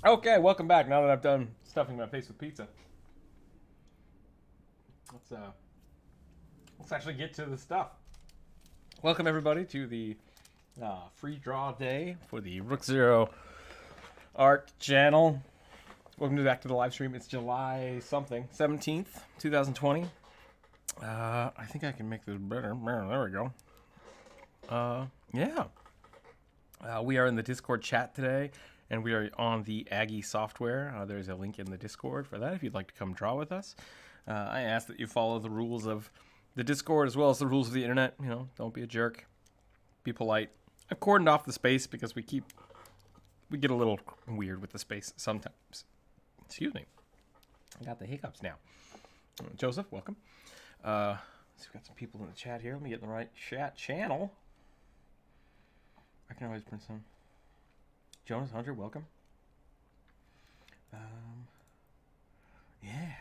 Okay, welcome back. Now that I've done stuffing my face with pizza, let's actually get to the stuff. Welcome everybody to the free draw day for the Rookzer0 Art channel. Welcome back to the live stream. It's July something 17th, 2020. I think I can make this better. There we go. Yeah. We are in the Discord chat today, and we are on the Aggie software. There's a link in the Discord for that if you'd like to come draw with us. I ask that you follow the rules of the Discord as well as the rules of the internet. You know, don't be a jerk. Be polite. I've cordoned off the space because we get a little weird with the space sometimes. Excuse me. I got the hiccups now. Joseph, welcome. So we've got some people in the chat here. Let me get in the right chat channel. I can always print some. Jonas Hunter, welcome. Yeah.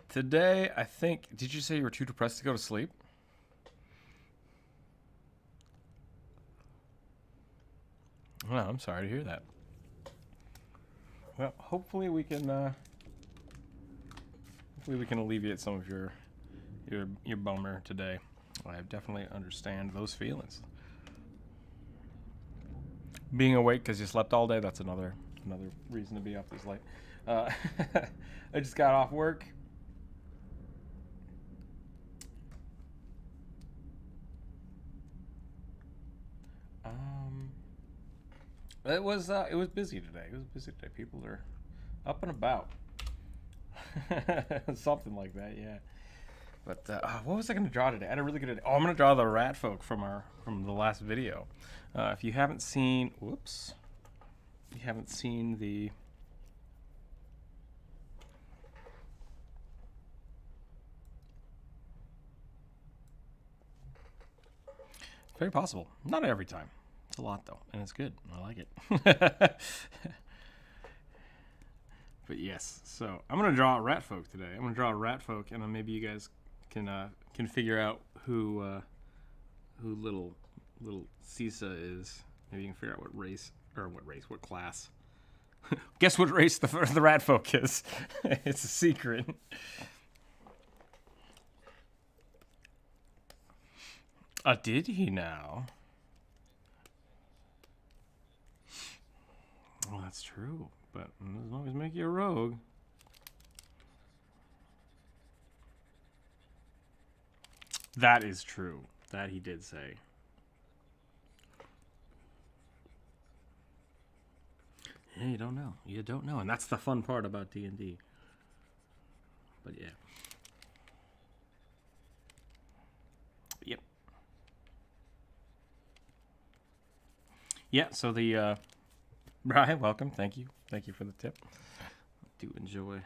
Today, I think. Did you say you were too depressed to go to sleep? Well, I'm sorry to hear that. Well, hopefully we can alleviate some of your bummer today. I definitely understand those feelings. Being awake because you slept all day, that's another reason to be up this late. I just got off work. It was busy today. It was busy today. People are up and about. Something like that, yeah. But what was I going to draw today? I had a really good idea. Oh, I'm going to draw the rat folk from the last video. If you haven't seen, the very possible. Not every time. It's a lot though, and it's good. I like it. But yes, so I'm gonna draw a rat folk today. I'm gonna draw a rat folk, and then maybe you guys can figure out who little Cisa is. Maybe you can figure out what class. Guess what race the rat folk is? It's a secret. Did he now? Well, that's true, but it doesn't always make you a rogue. That is true. That he did say. Yeah, you don't know. You don't know, and that's the fun part about D&D. But yeah. Yep. Yeah, so the Brian, welcome. Thank you. Thank you for the tip. I do enjoy.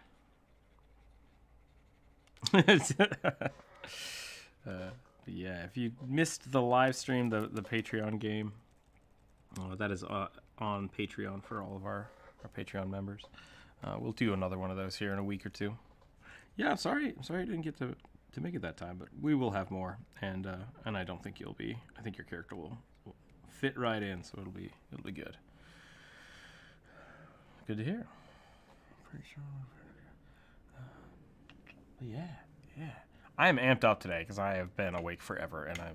Yeah, if you missed the live stream, the Patreon game, that is on Patreon for all of our Patreon members. We'll do another one of those here in a week or two. Yeah, I'm sorry I didn't get to make it that time, but we will have more, and I don't think you'll be. I think your character will fit right in, so it'll be good. Good to hear. Pretty sure. Yeah. I am amped up today because I have been awake forever, and I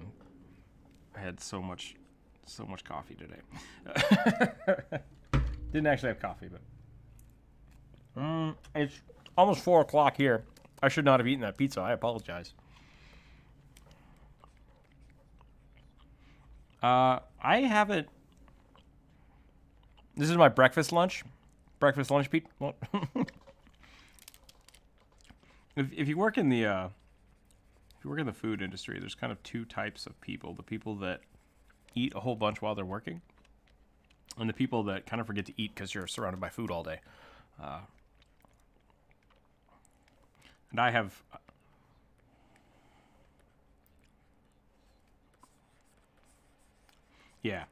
had so much coffee today. Didn't actually have coffee, but it's almost 4 o'clock here. I should not have eaten that pizza. I apologize. I haven't. This is my breakfast lunch. Breakfast lunch pizza. Well, if you work in the food industry, there's kind of two types of people: the people that eat a whole bunch while they're working, and the people that kind of forget to eat because you're surrounded by food all day. And I have. Yeah,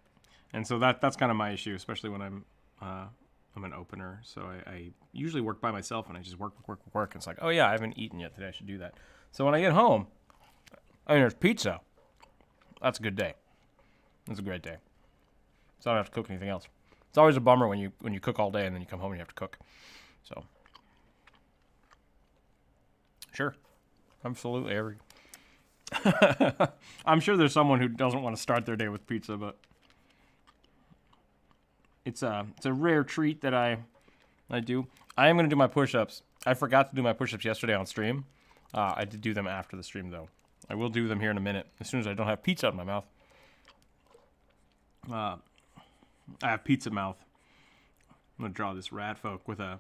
and so that's kind of my issue, especially when I'm an opener. So I usually work by myself, and I just work. And it's like, oh yeah, I haven't eaten yet today. I should do that. So when I get home, I mean, there's pizza. That's a good day. It was a great day. So I don't have to cook anything else. It's always a bummer when you cook all day and then you come home and you have to cook. So, sure, absolutely. I'm sure there's someone who doesn't want to start their day with pizza, but it's a rare treat that I do. I am going to do my push-ups. I forgot to do my push-ups yesterday on stream. I did do them after the stream, though. I will do them here in a minute, as soon as I don't have pizza in my mouth. I have pizza mouth. I'm going to draw this rat folk with a...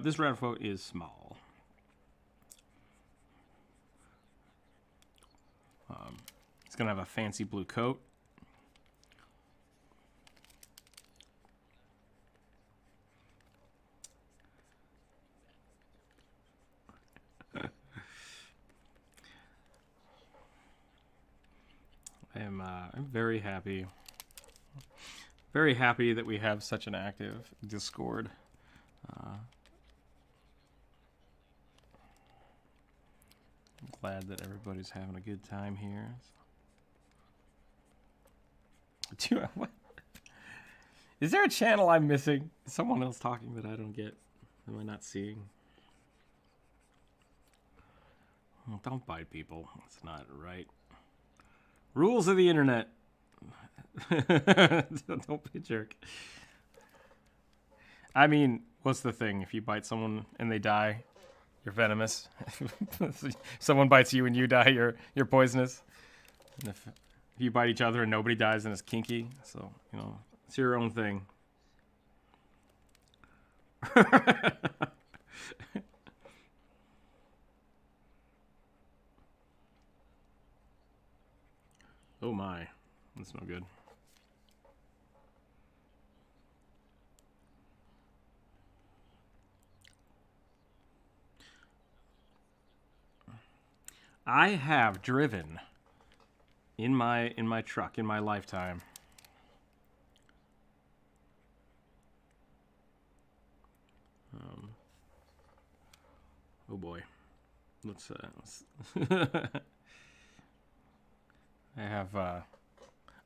this rat folk is small. It's going to have a fancy blue coat. I'm very happy. Very happy that we have such an active Discord. I'm glad that everybody's having a good time here. What? Is there a channel I'm missing? Is someone else talking that I don't get? Am I not seeing? Oh, don't bite people. That's not right. Rules of the internet. Don't be a jerk. I mean, what's the thing? If you bite someone and they die, you're venomous. If someone bites you and you die, you're poisonous. And if you bite each other and nobody dies, then it's kinky. So, you know, it's your own thing. Oh my, that's no good. I have driven in my truck in my lifetime. Oh boy, let's I have,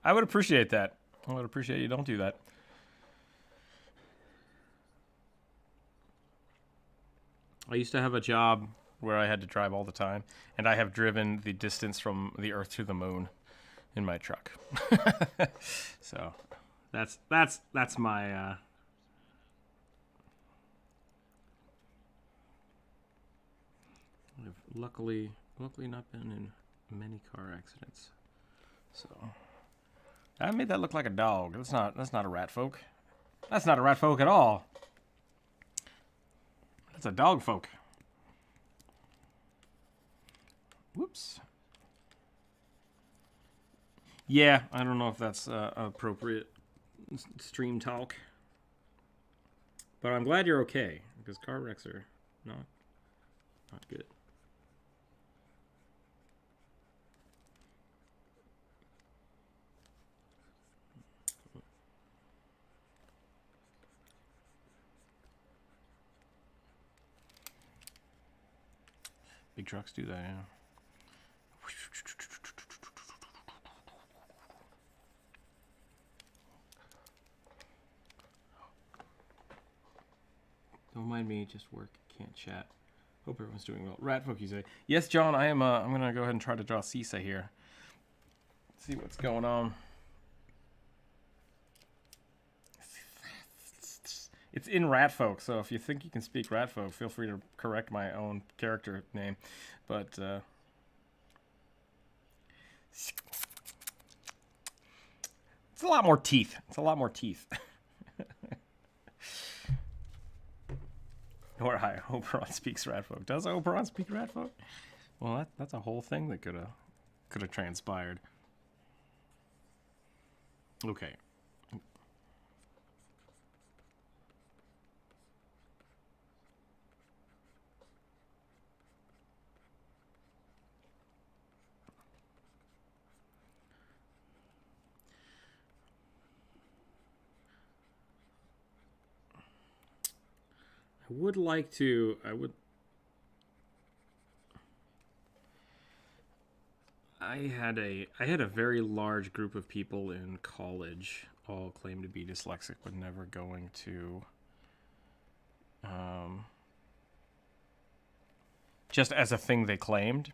I would appreciate that. I would appreciate you don't do that. I used to have a job where I had to drive all the time, and I have driven the distance from the Earth to the moon in my truck. So, that's my, I've luckily not been in many car accidents. So I made that look like a dog. That's not a rat folk. That's not a rat folk at all. That's a dog folk. Whoops. Yeah, I don't know if that's appropriate stream talk. But I'm glad you're okay, because car wrecks are not good. Big trucks do that, yeah. Don't mind me, just work, can't chat. Hope everyone's doing well. Ratfolk, you say. Yes, John, I am, I'm gonna go ahead and try to draw Cisa here. See what's going on. It's in Ratfolk, so if you think you can speak Ratfolk, feel free to correct my own character name. But, it's a lot more teeth. It's a lot more teeth. Or hi, Oberon speaks Ratfolk. Does Oberon speak Ratfolk? Well, that's a whole thing that could have transpired. Okay. I would like to, I had a very large group of people in college all claim to be dyslexic, but never going to just as a thing they claimed.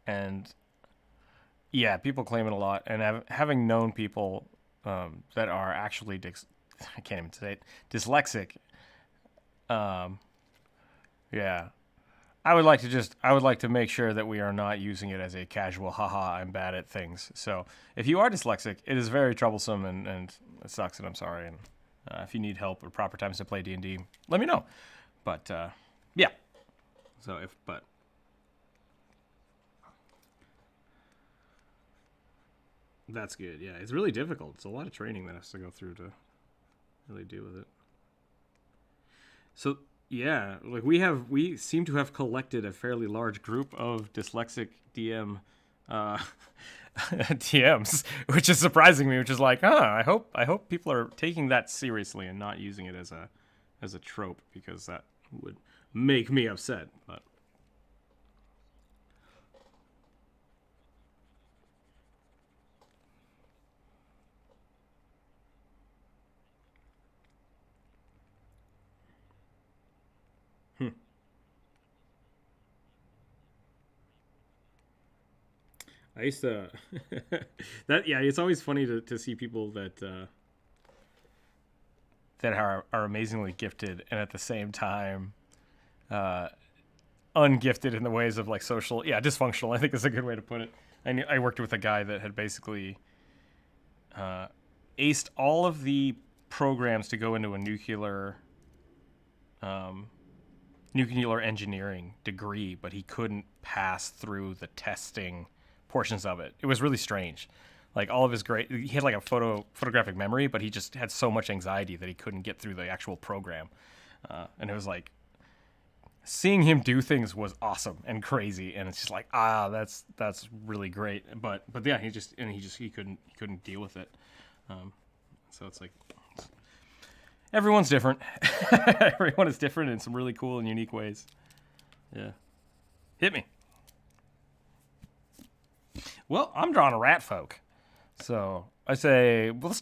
And yeah, people claim it a lot. And having known people that are actually I can't even say it, dyslexic. Yeah. I would like to make sure that we are not using it as a casual, haha, I'm bad at things. So if you are dyslexic, it is very troublesome and it sucks, and I'm sorry. And if you need help or proper times to play D&D, let me know. But yeah. So that's good. Yeah, it's really difficult. It's a lot of training that has to go through to really deal with it. So yeah, like we seem to have collected a fairly large group of dyslexic DM DMs, which is surprising me. Which is like, I hope people are taking that seriously and not using it as a trope, because that would make me upset. But I used to it's always funny to see people that are amazingly gifted and at the same time ungifted in the ways of like social dysfunctional, I think is a good way to put it. I worked with a guy that had basically aced all of the programs to go into a nuclear engineering degree, but he couldn't pass through the testing portions of it. It was really strange. Like all of his he had like a photographic memory, but he just had so much anxiety that he couldn't get through the actual program. And it was like, seeing him do things was awesome and crazy, and it's just like, that's really great. But yeah, he couldn't deal with it. So it's like, everyone's different. Everyone is different in some really cool and unique ways. Yeah. Hit me. Well, I'm drawing a rat folk. So I say, well,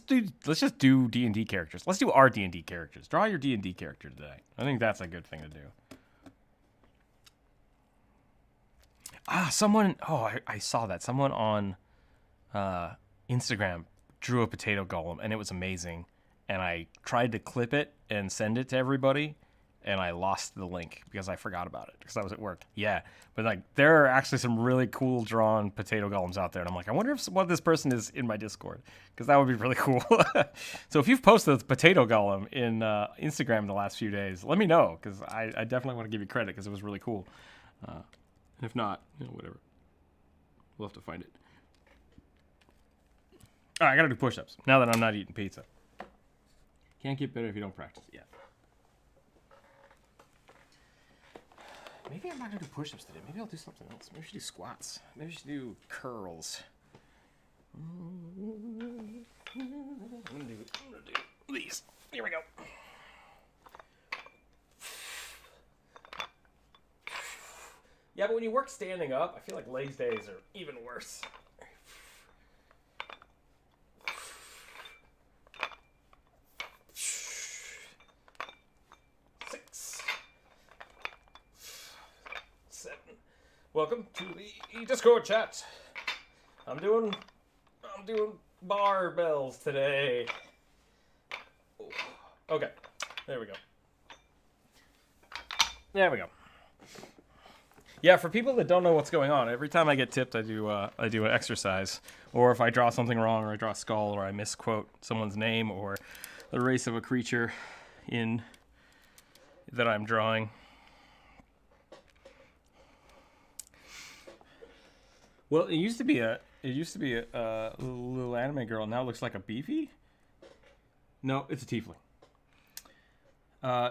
let's just do D&D characters. Let's do our D&D characters. Draw your D&D character today. I think that's a good thing to do. I saw that. Someone on Instagram drew a potato golem, and it was amazing. And I tried to clip it and send it to everybody, and I lost the link because I forgot about it because I was at work. Yeah, but like there are actually some really cool drawn potato golems out there, and I'm like, I wonder if one of this person is in my Discord, because that would be really cool. So if you've posted the potato golem in Instagram in the last few days, let me know, because I definitely want to give you credit because it was really cool. And if not, whatever, we'll have to find it. All right, I gotta do push-ups now that I'm not eating pizza. Can't get better if you don't practice it yet. Maybe I'm not going to do push-ups today. Maybe I'll do something else. Maybe I should do squats. Maybe I should do curls. I'm going to do these. Here we go. Yeah, but when you work standing up, I feel like legs days are even worse. Welcome to the Discord chat. I'm doing barbells today. Okay, there we go. There we go. Yeah, for people that don't know what's going on, every time I get tipped, I do an exercise, or if I draw something wrong, or I draw a skull, or I misquote someone's name, or the race of a creature that I'm drawing. Well, it used to be a little anime girl. Now it looks like a beefy. No, it's a tiefling.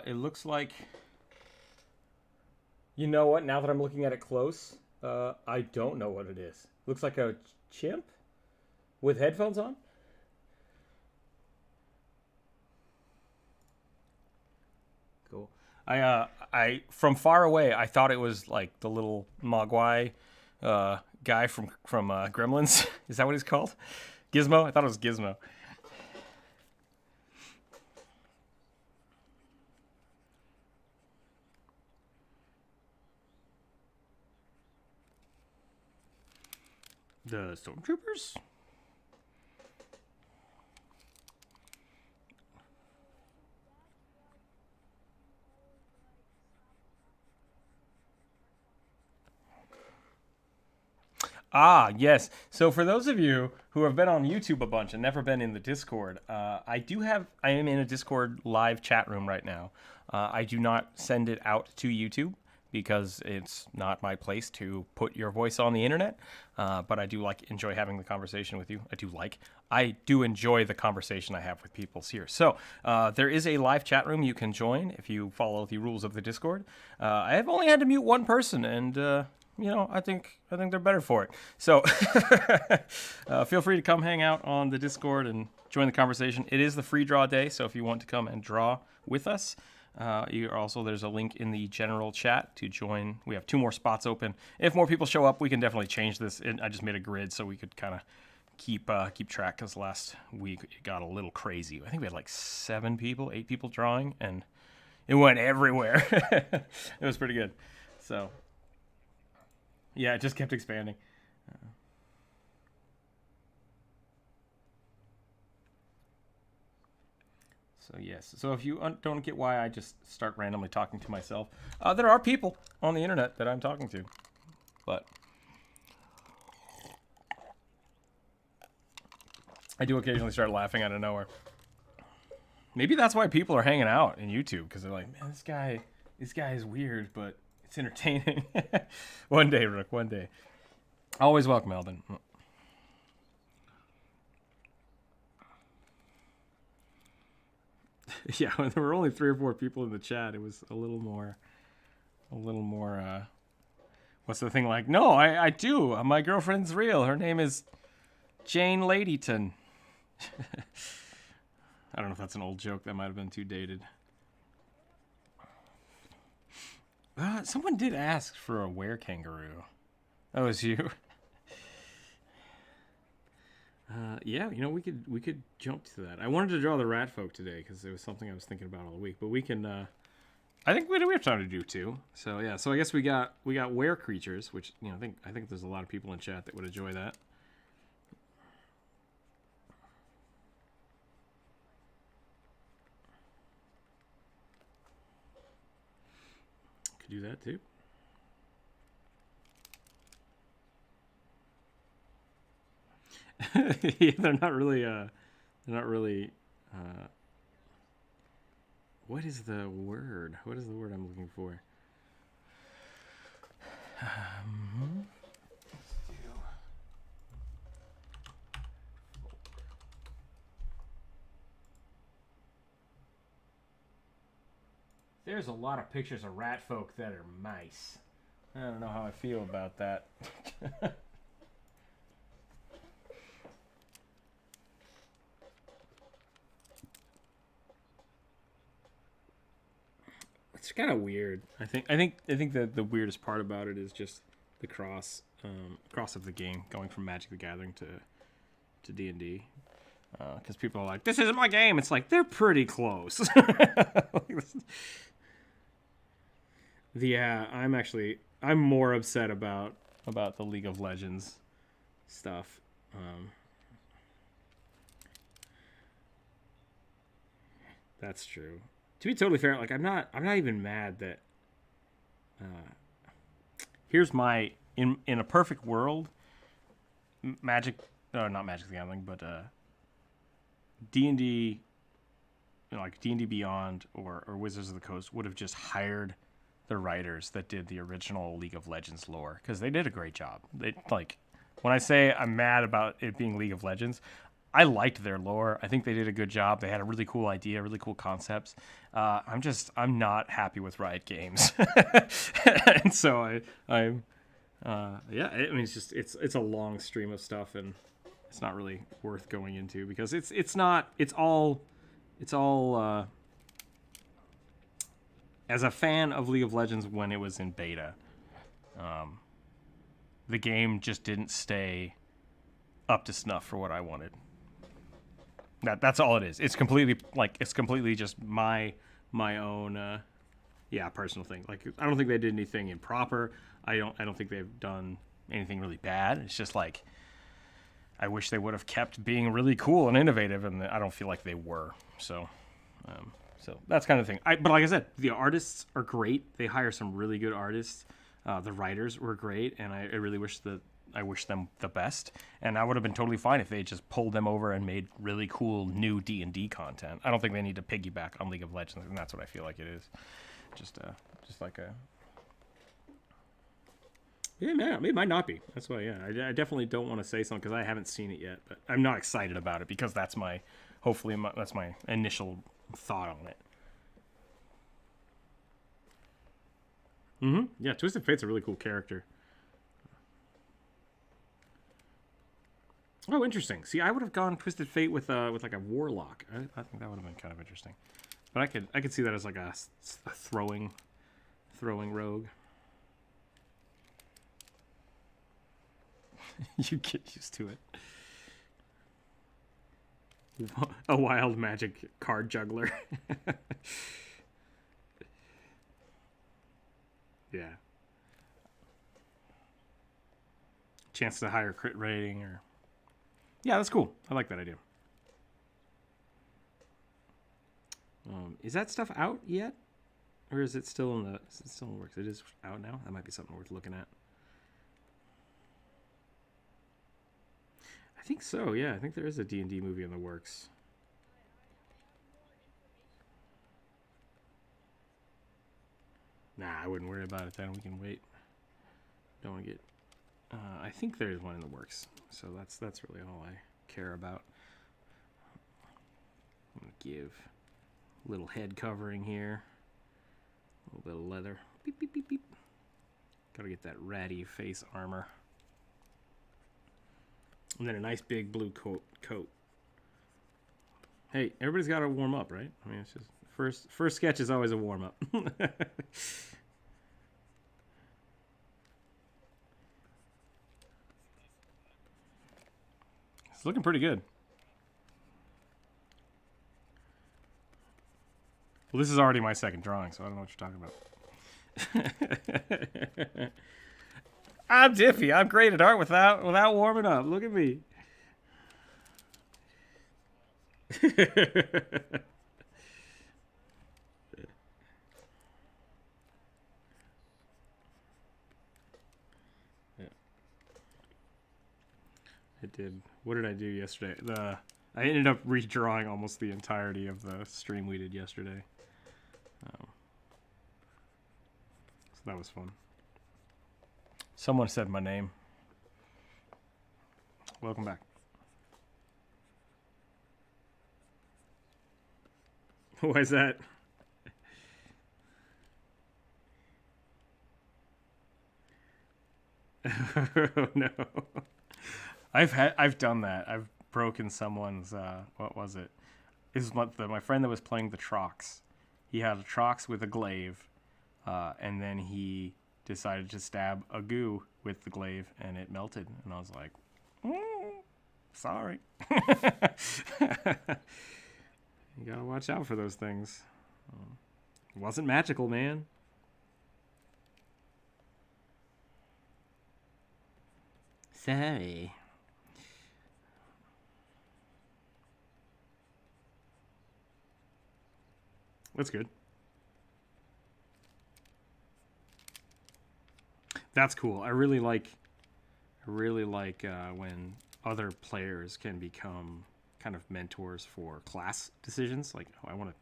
It looks like. You know what? Now that I'm looking at it close, I don't know what it is. Looks like a chimp with headphones on. Cool. I from far away, I thought it was like the little Mogwai guy from Gremlins. Is that what he's called? Gizmo? I thought it was Gizmo. The stormtroopers? Ah, yes. So for those of you who have been on YouTube a bunch and never been in the Discord, I am in a Discord live chat room right now. I do not send it out to YouTube because it's not my place to put your voice on the internet. But I do enjoy having the conversation with you. I do enjoy the conversation I have with people here. So there is a live chat room you can join if you follow the rules of the Discord. I have only had to mute one person, and I think they're better for it. So feel free to come hang out on the Discord and join the conversation. It is the free draw day, so if you want to come and draw with us, there's a link in the general chat to join. We have 2 more spots open. If more people show up, we can definitely change this. I just made a grid so we could kind of keep track, because last week it got a little crazy. I think we had 8 people drawing, and it went everywhere. It was pretty good. So yeah, it just kept expanding. So yes. So if you don't get why I just start randomly talking to myself, there are people on the internet that I'm talking to, but I do occasionally start laughing out of nowhere. Maybe that's why people are hanging out in YouTube, because they're like, man, this guy is weird, but it's entertaining. One day, Rook, one day. Always welcome, Eldon. Yeah, when there were only 3 or 4 people in the chat, it was a little more, what's the thing like? No, I do. My girlfriend's real. Her name is Jane Ladyton. I don't know if that's an old joke. That might have been too dated. Someone did ask for a were-kangaroo. That was you. Yeah, we could jump to that. I wanted to draw the rat folk today because it was something I was thinking about all week. But we can. I think we have time to do 2. So yeah. So I guess we got were creatures, which I think there's a lot of people in chat that would enjoy that. Could do that too. Yeah, they're not really. What is the word? What is the word I'm looking for? There's a lot of pictures of rat folk that are mice. I don't know how I feel about that. It's kind of weird. I think that the weirdest part about it is just the cross of the game, going from Magic the Gathering to D&D. Because people are like, this isn't my game. It's like, they're pretty close. Yeah, I'm more upset about the League of Legends stuff. That's true. To be totally fair, I'm not even mad that. Here's my in a perfect world. Not Magic the Gathering, but D&D, like D&D Beyond or Wizards of the Coast would have just hired the writers that did the original League of Legends lore, because they did a great job. They when I say I'm mad about it being League of Legends, I liked their lore. I think they did a good job. They had a really cool idea, really cool concepts. I'm not happy with Riot Games, and so I'm it's a long stream of stuff, and it's not really worth going into because it's all as a fan of League of Legends when it was in beta. the game just didn't stay up to snuff for what I wanted. That's all it is. It's completely just my own personal thing. Like, I don't think they did anything improper. I don't think they've done anything really bad. It's just like, I wish they would have kept being really cool and innovative, and I don't feel like they were. So that's kind of the thing. But like I said, the artists are great. They hire some really good artists. The writers were great, and I really wish them the best. And I would have been totally fine if they just pulled them over and made really cool new D&D content. I don't think they need to piggyback on League of Legends, and that's what I feel like it is. Just like a... Yeah, man, it might not be. That's why, yeah. I definitely don't want to say something because I haven't seen it yet. But I'm not excited about it because that's my initial thought on it. Yeah, Twisted Fate's a really cool character. Oh, interesting. See, I would have gone Twisted Fate with like a warlock. I think that would have been kind of interesting. But I could see that as like a throwing rogue. You get used to it. A wild magic card juggler. Yeah. Chance to higher crit rating or... Yeah, that's cool. I like that idea. Is that stuff out yet? Or is it still in the works? It is out now? That might be something worth looking at. I think so, yeah. I think there is a D&D movie in the works. Nah, I wouldn't worry about it then. We can wait. Don't want to get... I think there is one in the works. So that's really all I care about. I'm going to give a little head covering here. A little bit of leather. Beep, beep, beep, beep. Gotta get that ratty face armor. And then a nice big blue coat. Hey, everybody's got to warm up, right? I mean, it's just first sketch is always a warm up. It's looking pretty good. Well, this is already my second drawing, so I don't know what you're talking about. I'm Diffy. I'm great at art without warming up. Look at me. I did. What did I do yesterday? I ended up redrawing almost the entirety of the stream we did yesterday. So that was fun. Someone said my name. Welcome back. Why is that? Oh no. I've done that. I've broken someone's what was it? This is my friend that was playing the Trox. He had a Trox with a glaive, and then he decided to stab a goo with the glaive, and it melted. And I was like, sorry. You gotta watch out for those things. It wasn't magical, man. Sorry. That's good. That's cool. I really like when other players can become kind of mentors for class decisions. Like, oh, I want to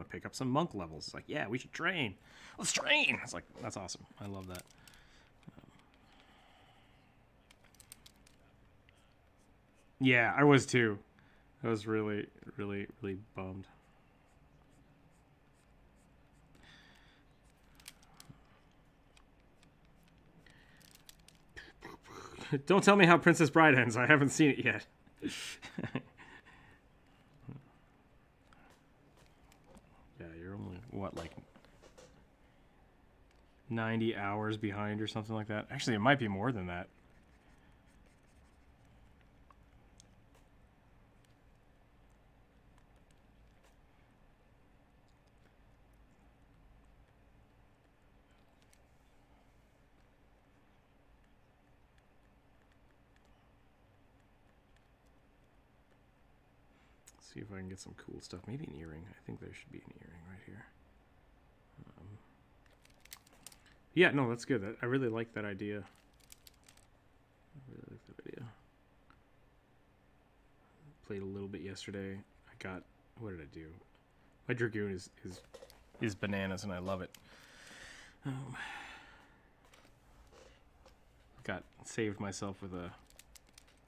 pick up some monk levels. It's like, yeah, we should train. Let's train. It's like, that's awesome. I love that. Yeah, I was too. I was really, really, really bummed. Don't tell me how Princess Bride ends. I haven't seen it yet. Yeah, you're only, what, like 90 hours behind or something like that? Actually, it might be more than that. See if I can get some cool stuff. Maybe an earring. I think there should be an earring right here. Yeah, no, that's good. I really like that idea. I really like that idea. Played a little bit yesterday. I got, what did I do? My Dragoon is bananas, and I love it. Got saved myself with a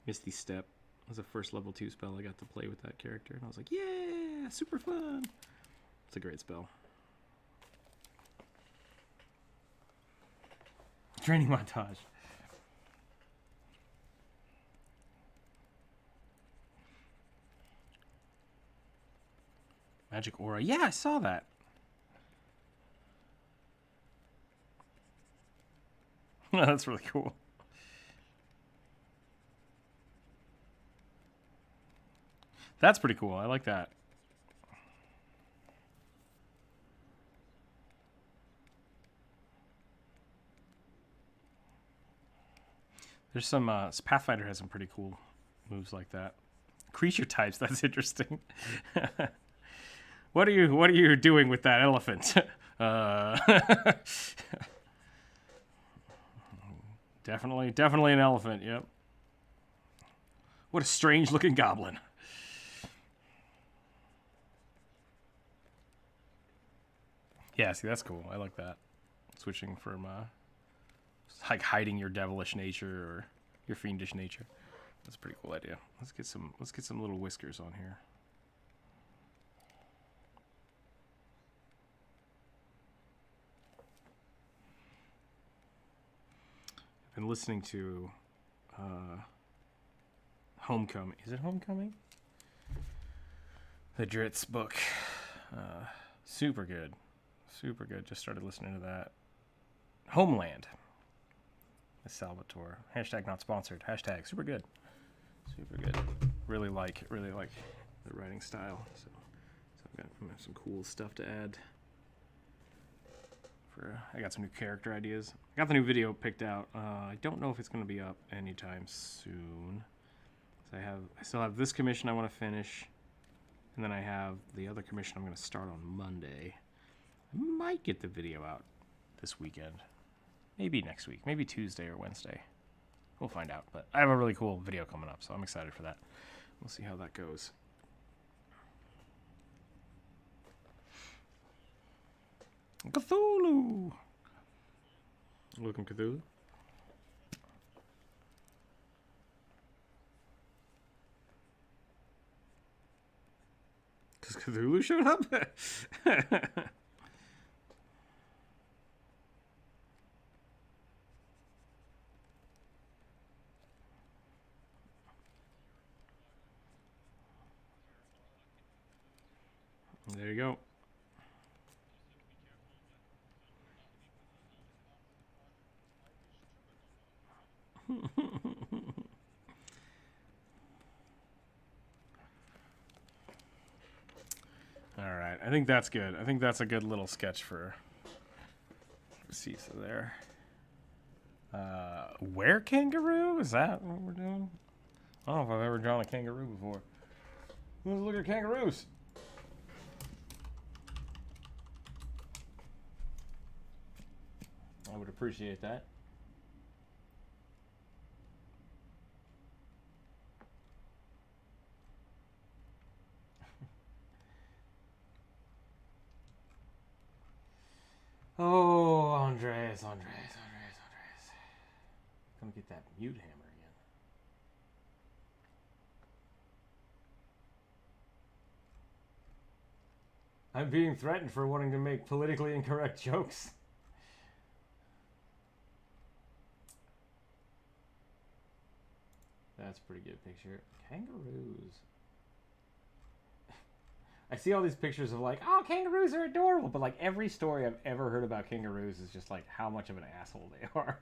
Misty Step. It was a first level 2 spell. I got to play with that character, and I was like, yeah, super fun. It's a great spell. Training montage. Magic Aura. Yeah, I saw that. That's really cool. That's pretty cool. I like that. There's some Pathfinder has some pretty cool moves like that. Creature types. That's interesting. What are you doing with that elephant? Definitely an elephant. Yep. What a strange looking goblin. Yeah, see, that's cool. I like that. Switching from like hiding your devilish nature or your fiendish nature. That's a pretty cool idea. Let's get some little whiskers on here. I've been listening to Homecoming. Is it Homecoming? The Dritz book. Super good. Super good. Just started listening to that. Homeland. The Salvatore. Hashtag not sponsored. Hashtag super good. Super good. Really like the writing style. So I've got some cool stuff to add. I got some new character ideas. I got the new video picked out. I don't know if it's going to be up anytime soon. So I still have this commission I want to finish, and then I have the other commission I'm going to start on Monday. I might get the video out this weekend. Maybe next week. Maybe Tuesday or Wednesday. We'll find out. But I have a really cool video coming up, so I'm excited for that. We'll see how that goes. Cthulhu! Welcome, Cthulhu. Because Cthulhu showed up? There you go. All right, I think that's good. I think that's a good little sketch for Cisa there. Where kangaroo? Is that what we're doing? I don't know if I've ever drawn a kangaroo before. Let's look at kangaroos. I would appreciate that. Oh, Andres. Gonna get that mute hammer again. I'm being threatened for wanting to make politically incorrect jokes. That's a pretty good picture. Kangaroos. I see all these pictures of like, oh, kangaroos are adorable, but like every story I've ever heard about kangaroos is just like how much of an asshole they are.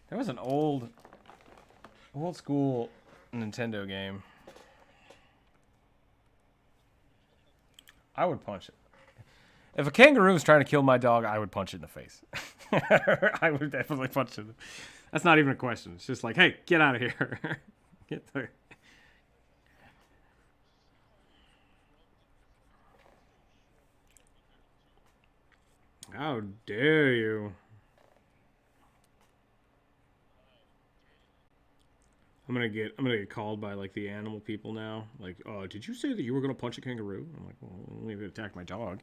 There was an old school Nintendo game. I would punch it. If a kangaroo was trying to kill my dog, I would punch it in the face. I would definitely punch it. That's not even a question. It's just like, hey, get out of here. Get there. How dare you? I'm gonna get called by like the animal people now. Like, oh, did you say that you were gonna punch a kangaroo? I'm like, well, maybe attack my dog.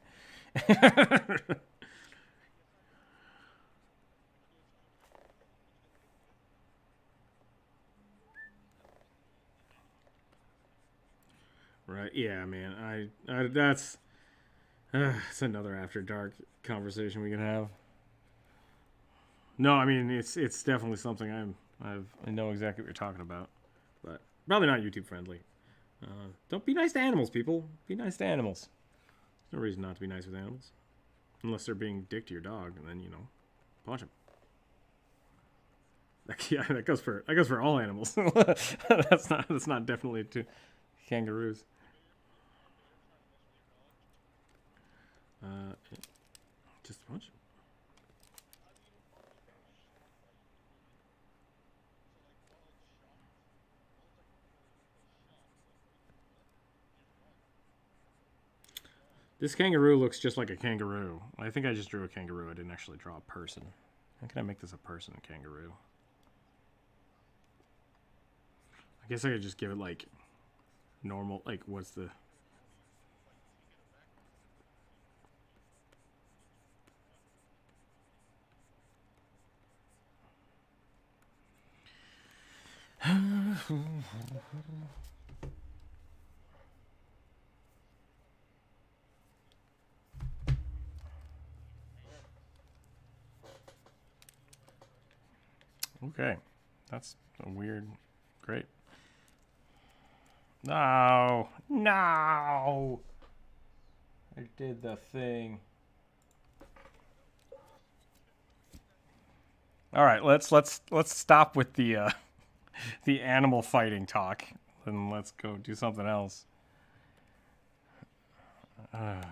Right? Yeah, man. That's it's another after dark conversation we can have. No, I mean it's definitely something I know exactly what you're talking about, but probably not YouTube friendly. Don't be nice to animals, people. Be nice to animals. There's no reason not to be nice with animals, unless they're being a dick to your dog, and then punch them. Yeah, that goes for all animals. That's not definitely to kangaroos. Just punch. This kangaroo looks just like a kangaroo. I think I just drew a kangaroo. I didn't actually draw a person. How can I make this a person kangaroo? I guess I could just give it like normal, like what's the... Okay, that's a weird. Great. No, no. I did the thing. All right, let's stop with the the animal fighting talk, and let's go do something else. Yeah.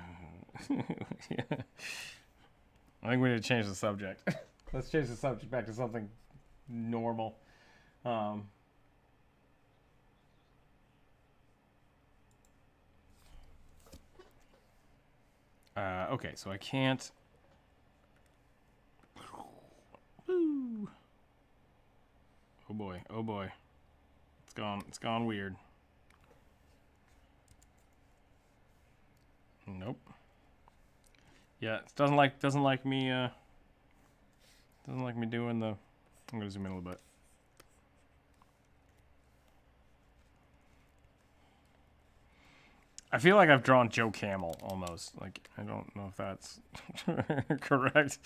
I think we need to change the subject. Let's change the subject back to something normal. Okay, so I can't. Woo. Oh boy! Oh boy! It's gone. It's gone weird. Nope. Yeah, it doesn't like me. Doesn't like me doing the. I'm gonna zoom in a little bit. I feel like I've drawn Joe Camel almost. Like I don't know if that's correct.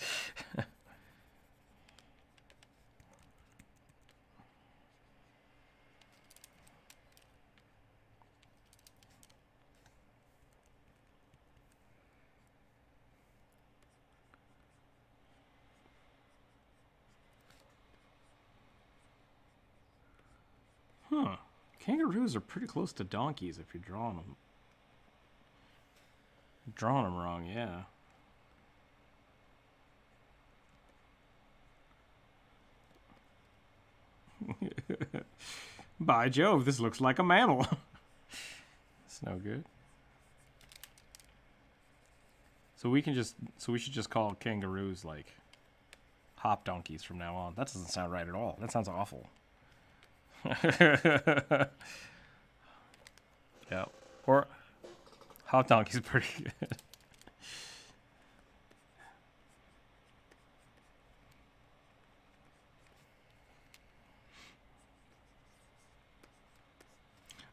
Huh. Kangaroos are pretty close to donkeys if you're drawing them. Drawing them wrong, yeah. By Jove, this looks like a mammal. It's no good. So we should just call kangaroos like hop donkeys from now on. That doesn't sound right at all. That sounds awful. Yeah. Or hop donkey's pretty good.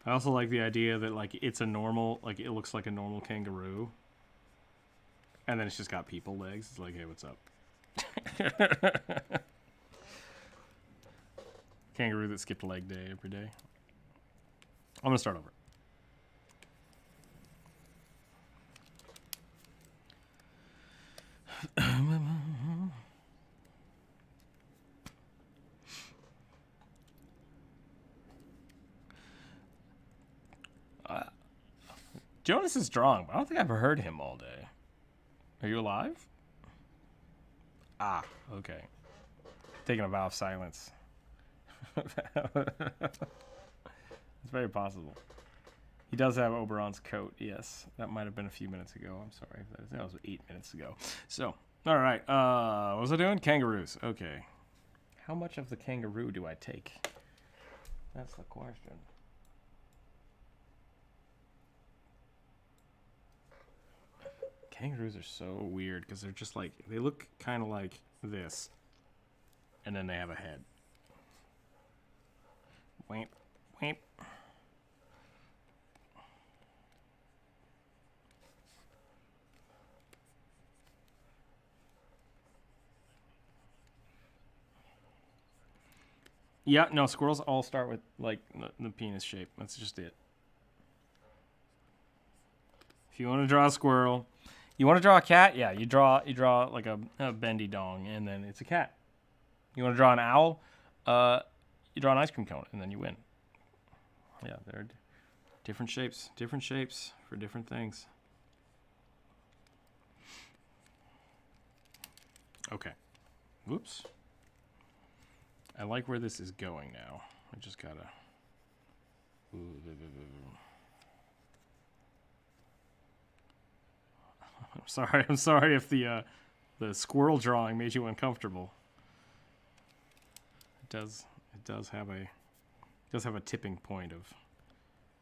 I also like the idea that like it's a normal, like it looks like a normal kangaroo, and then it's just got people legs. It's like, hey, what's up? Kangaroo that skipped leg day every day. I'm gonna start over. Jonas is strong, but I don't think I've heard him all day. Are you alive? Ah, okay. Taking a vow of silence. It's very possible. He does have Oberon's coat, yes. That might have been a few minutes ago. I'm sorry. That was 8 minutes ago. So, all right. What was I doing? Kangaroos. Okay. How much of the kangaroo do I take? That's the question. Kangaroos are so weird because they're just like, they look kind of like this. And then they have a head. Wamp, wamp. Yeah, no, squirrels all start with like the penis shape. That's just it. If you want to draw a squirrel, you want to draw a cat? Yeah, you draw like a bendy dong, and then it's a cat. You want to draw an owl? You draw an ice cream cone, and then you win. Yeah, they're different shapes for different things. Okay. Whoops. I like where this is going now. I just gotta. I'm sorry if the squirrel drawing made you uncomfortable. It does have a tipping point of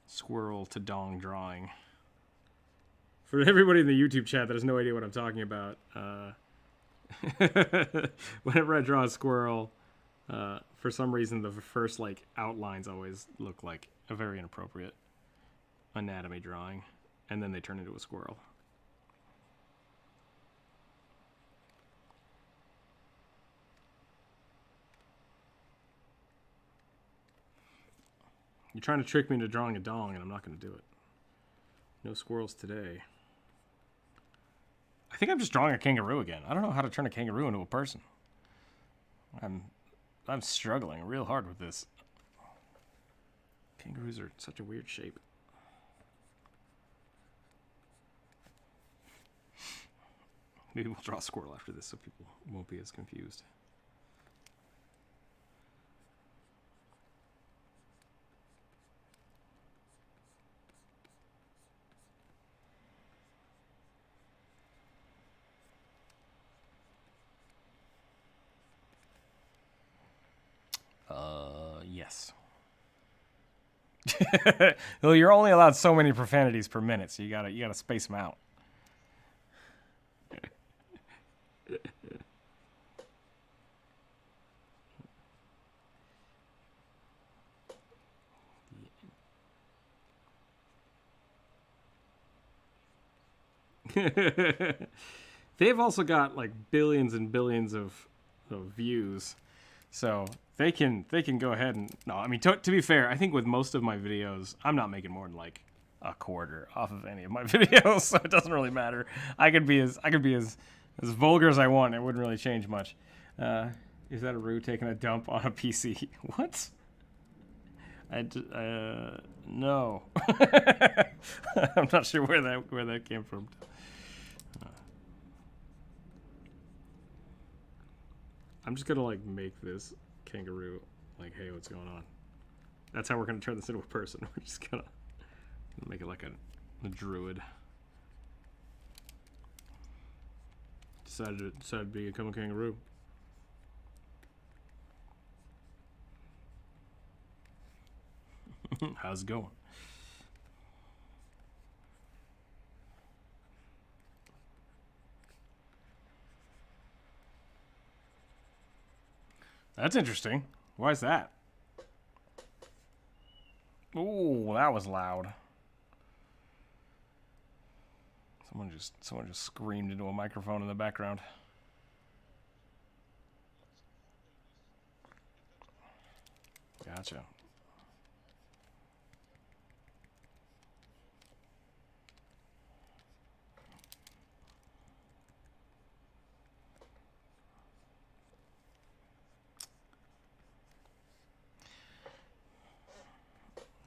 squirrel to dong drawing. For everybody in the YouTube chat that has no idea what I'm talking about, whenever I draw a squirrel, for some reason the first like outlines always look like a very inappropriate anatomy drawing, and then they turn into a squirrel. You're trying to trick me into drawing a dong, and I'm not going to do it. No squirrels today. I think I'm just drawing a kangaroo again. I don't know how to turn a kangaroo into a person. I'm struggling real hard with this. Kangaroos are such a weird shape. Maybe we'll draw a squirrel after this so people won't be as confused. Yes. Well, you're only allowed so many profanities per minute, so you gotta space them out. They've also got like billions and billions of views, so they can go ahead and no. I mean, to be fair, I think with most of my videos, I'm not making more than like a quarter off of any of my videos, so it doesn't really matter. I could be as vulgar as I want. It wouldn't really change much. Is that a Roo taking a dump on a PC? What? No. I'm not sure where that came from. I'm just gonna like make this kangaroo like, hey, what's going on? That's how we're gonna turn this into a person. We're just gonna make it like a druid. Decided to become a kangaroo. How's it going? That's interesting. Why is that? Ooh, that was loud. Someone just screamed into a microphone in the background. Gotcha.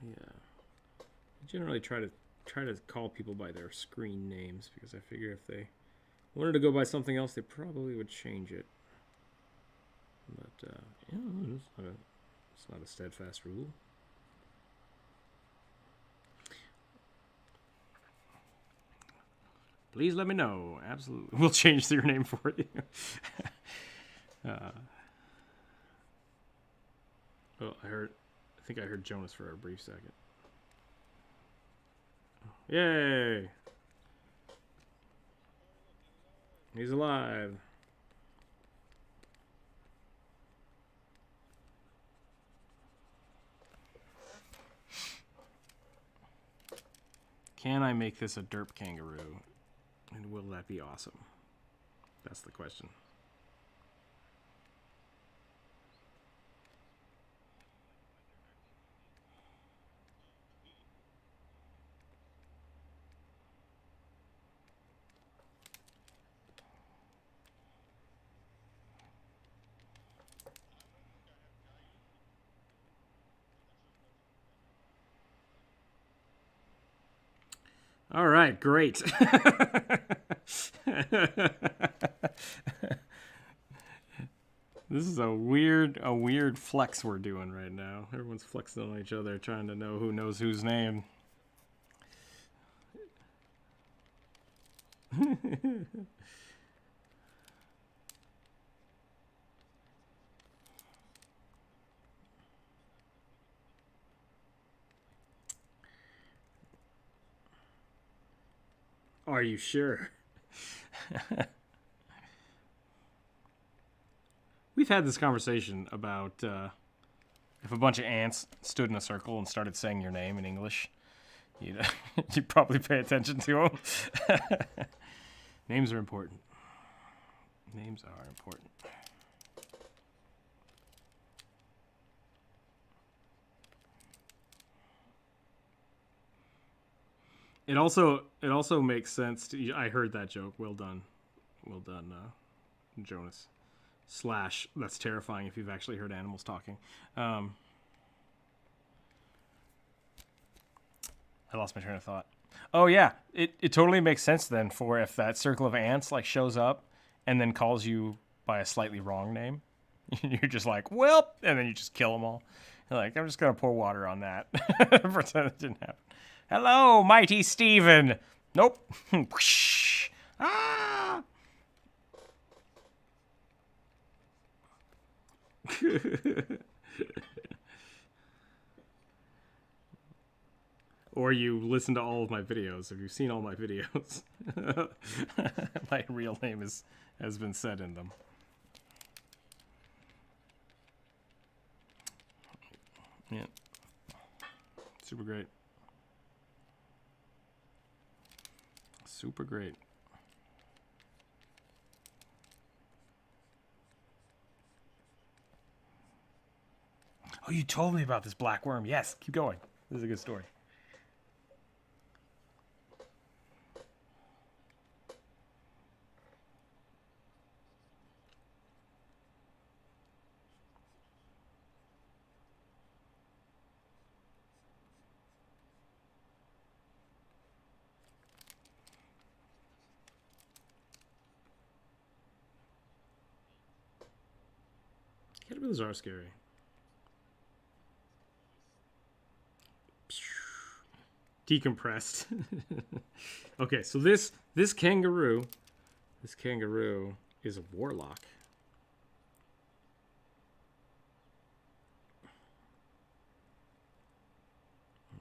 Yeah. I generally try to call people by their screen names because I figure if they wanted to go by something else, they probably would change it. But, yeah, it's not a steadfast rule. Please let me know. Absolutely. We'll change your name for you. Oh, I think I heard Jonas for a brief second. Yay! He's alive. Can I make this a derp kangaroo? And will that be awesome? That's the question. All right, great. This is a weird flex we're doing right now. Everyone's flexing on each other, trying to know who knows whose name. Are you sure? We've had this conversation about if a bunch of ants stood in a circle and started saying your name in English, you'd probably pay attention to them. Names are important. Names are important. It also makes sense to. I heard that joke. Well done, Jonas. / that's terrifying if you've actually heard animals talking. I lost my train of thought. Oh yeah, it totally makes sense then for if that circle of ants like shows up and then calls you by a slightly wrong name. You're just like, well, and then you just kill them all. You're like, I'm just gonna pour water on that. Pretend it didn't happen. Hello, mighty Steven. Nope. Ah! Or you listen to all of my videos. If you've seen all my videos, my real name has been said in them. Yeah. Super great. Super great. Oh, you told me about this black worm. Yes, keep going. This is a good story. Caterpillars are scary. Decompressed. Okay, so this kangaroo is a warlock.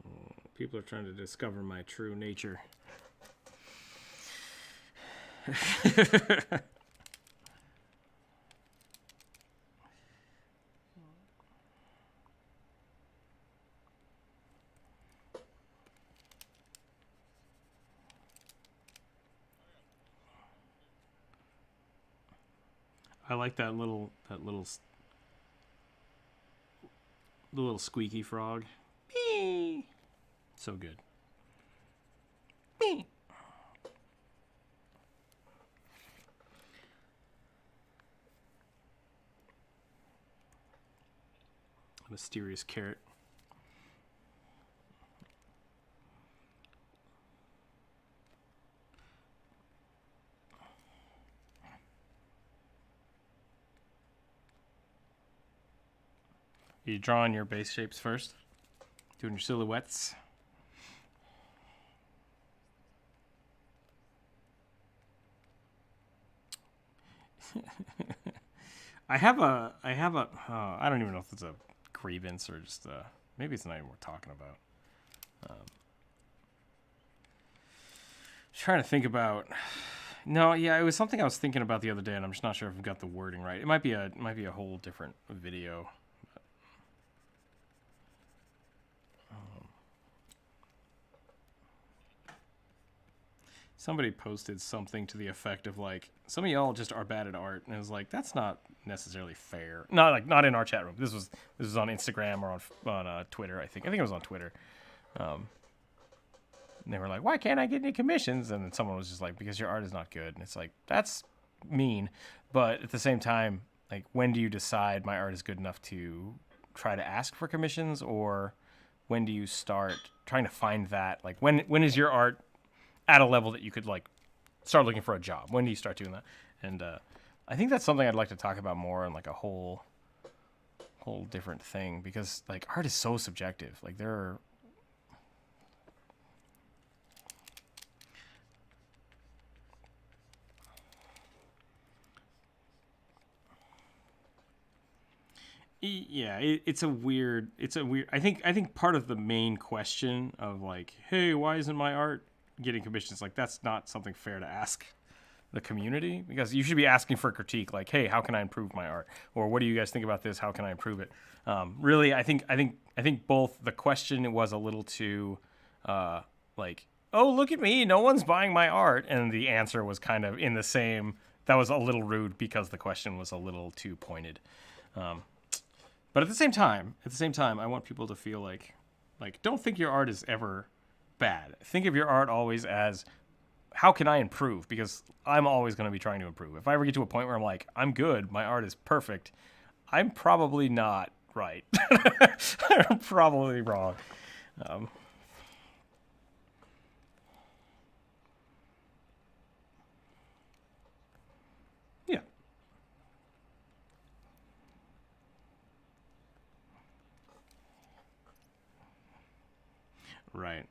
Oh, people are trying to discover my true nature. I like that little squeaky frog. Bee. So good. Bee. Mysterious carrot. You drawing your base shapes first? Doing your silhouettes? I don't even know if it's a grievance or just maybe it's not even worth talking about. Trying to think about. No, yeah, it was something I was thinking about the other day, and I'm just not sure if I've got the wording right. It might be a whole different video. Somebody posted something to the effect of like, some of y'all just are bad at art, and it was like, that's not necessarily fair. Not in our chat room. This was on Instagram or on Twitter. I think it was on Twitter. And they were like, why can't I get any commissions? And then someone was just like, because your art is not good. And it's like, that's mean. But at the same time, like, when do you decide my art is good enough to try to ask for commissions? Or when do you start trying to find that? Like, when is your art at a level that you could, like, start looking for a job? When do you start doing that? And I think that's something I'd like to talk about more in, like, a whole different thing. Because, like, art is so subjective. Like, there are... Yeah, it's a weird. I think part of the main question of like, hey, why isn't my art getting commissions? Like, that's not something fair to ask the community, because you should be asking for critique. Like, hey, how can I improve my art? Or what do you guys think about this? How can I improve it? Really, I think both the question was a little too, like, oh, look at me, no one's buying my art, and the answer was kind of in the same. That was a little rude because the question was a little too pointed. But at the same time, I want people to feel like don't think your art is ever bad. Think of your art always as, how can I improve? Because I'm always going to be trying to improve. If I ever get to a point where I'm like, I'm good, my art is perfect, I'm probably not right. I'm probably wrong. Yeah. Right.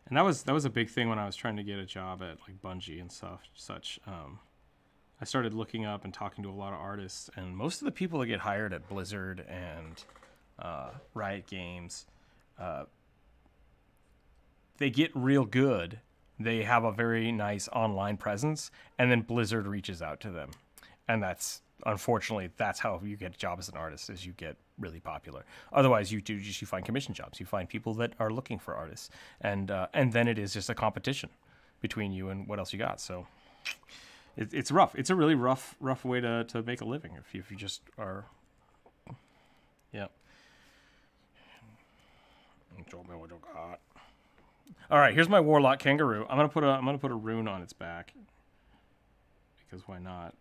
And that was a big thing when I was trying to get a job at like Bungie and such. I started looking up and talking to a lot of artists, and most of the people that get hired at Blizzard and Riot Games, they get real good. They have a very nice online presence, and then Blizzard reaches out to them, and unfortunately that's how you get a job as an artist, is you get really popular. Otherwise, you find commission jobs. You find people that are looking for artists, and then it is just a competition between you and what else you got. So it's rough. It's a really rough way to make a living if you just are. Yeah. Show me what you got. All right, here's my Warlock Kangaroo. I'm gonna put a rune on its back, because why not?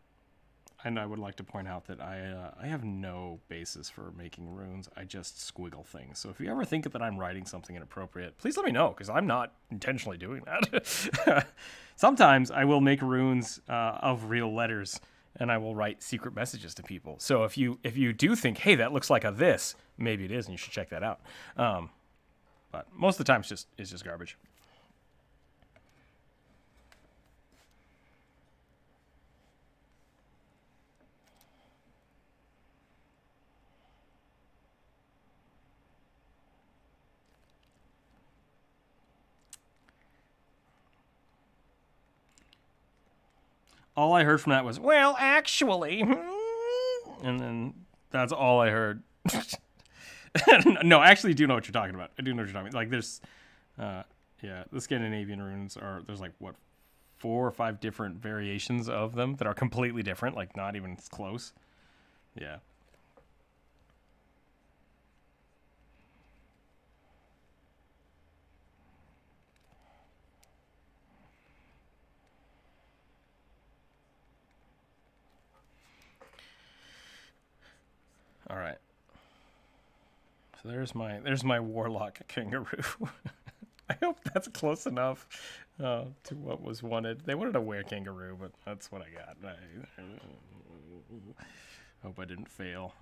And I would like to point out that I have no basis for making runes. I just squiggle things. So if you ever think that I'm writing something inappropriate, please let me know, because I'm not intentionally doing that. Sometimes I will make runes of real letters, and I will write secret messages to people. So if you do think, hey, that looks like a this, maybe it is, and you should check that out. But most of the time it's just garbage. All I heard from that was, well, actually, and then that's all I heard. No, I actually do know what you're talking about. I do know what you're talking about. Like, there's, the Scandinavian runes there's like, what, 4 or 5 different variations of them that are completely different, like not even close. Yeah. All right. So there's my Warlock Kangaroo. I hope that's close enough to what was wanted. They wanted a were-kangaroo, but that's what I got. I hope I didn't fail.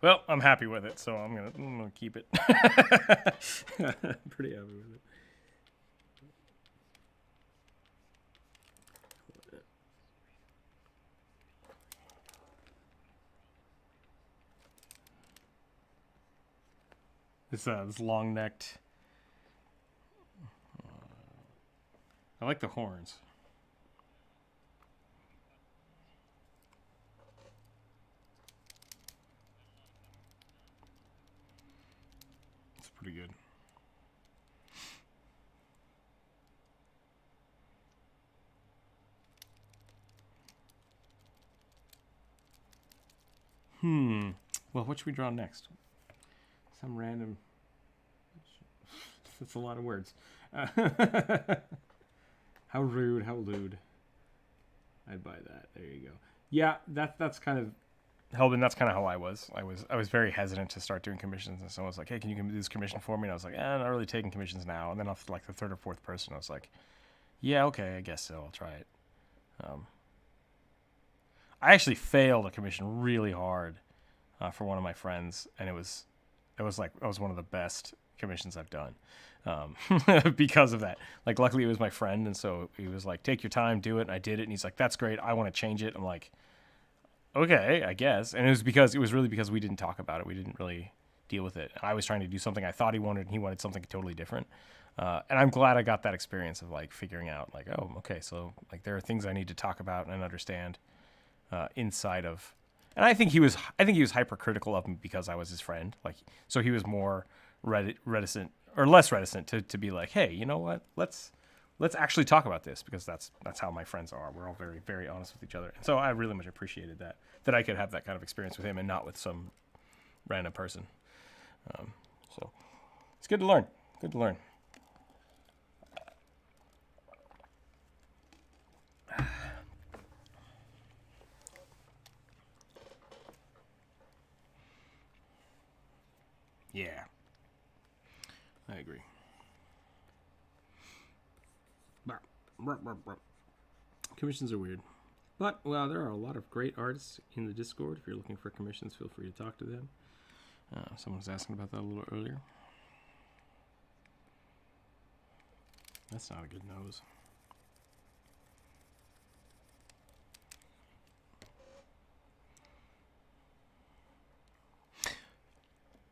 Well, I'm happy with it, so I'm gonna keep it. Pretty happy with it. This long-necked. I like the horns. It's pretty good. Well, what should we draw next? Some random. That's a lot of words. How rude, how lewd. I'd buy that. There you go. Yeah, that's kind of Helbin, that's kind of how I was. I was very hesitant to start doing commissions, and someone was like, "Hey, can you do this commission for me?" And I was like, "I'm not really taking commissions now." And then after like the third or fourth person, I was like, "Yeah, okay, I guess so. I'll try it." I actually failed a commission really hard for one of my friends, and it was one of the best commissions I've done because of that. Like, luckily it was my friend, and so he was like, "Take your time, do it." And I did it, and he's like, "That's great. I want to change it." I'm like, "Okay, I guess." And it was really because we didn't talk about it. We didn't really deal with it. I was trying to do something I thought he wanted, and he wanted something totally different. And I'm glad I got that experience of like figuring out like, oh, okay, so like there are things I need to talk about and understand inside of. And I think he was hypercritical of me because I was his friend. Like, so he was more reticent or less reticent to be like, "Hey, you know what? Let's actually talk about this," because that's how my friends are. We're all very, very honest with each other. And so I really much appreciated that I could have that kind of experience with him and not with some random person. So it's good to learn. Good to learn. Yeah, I agree. Commissions are weird. But, well, there are a lot of great artists in the Discord. If you're looking for commissions, feel free to talk to them. Someone was asking about that a little earlier. That's not a good nose.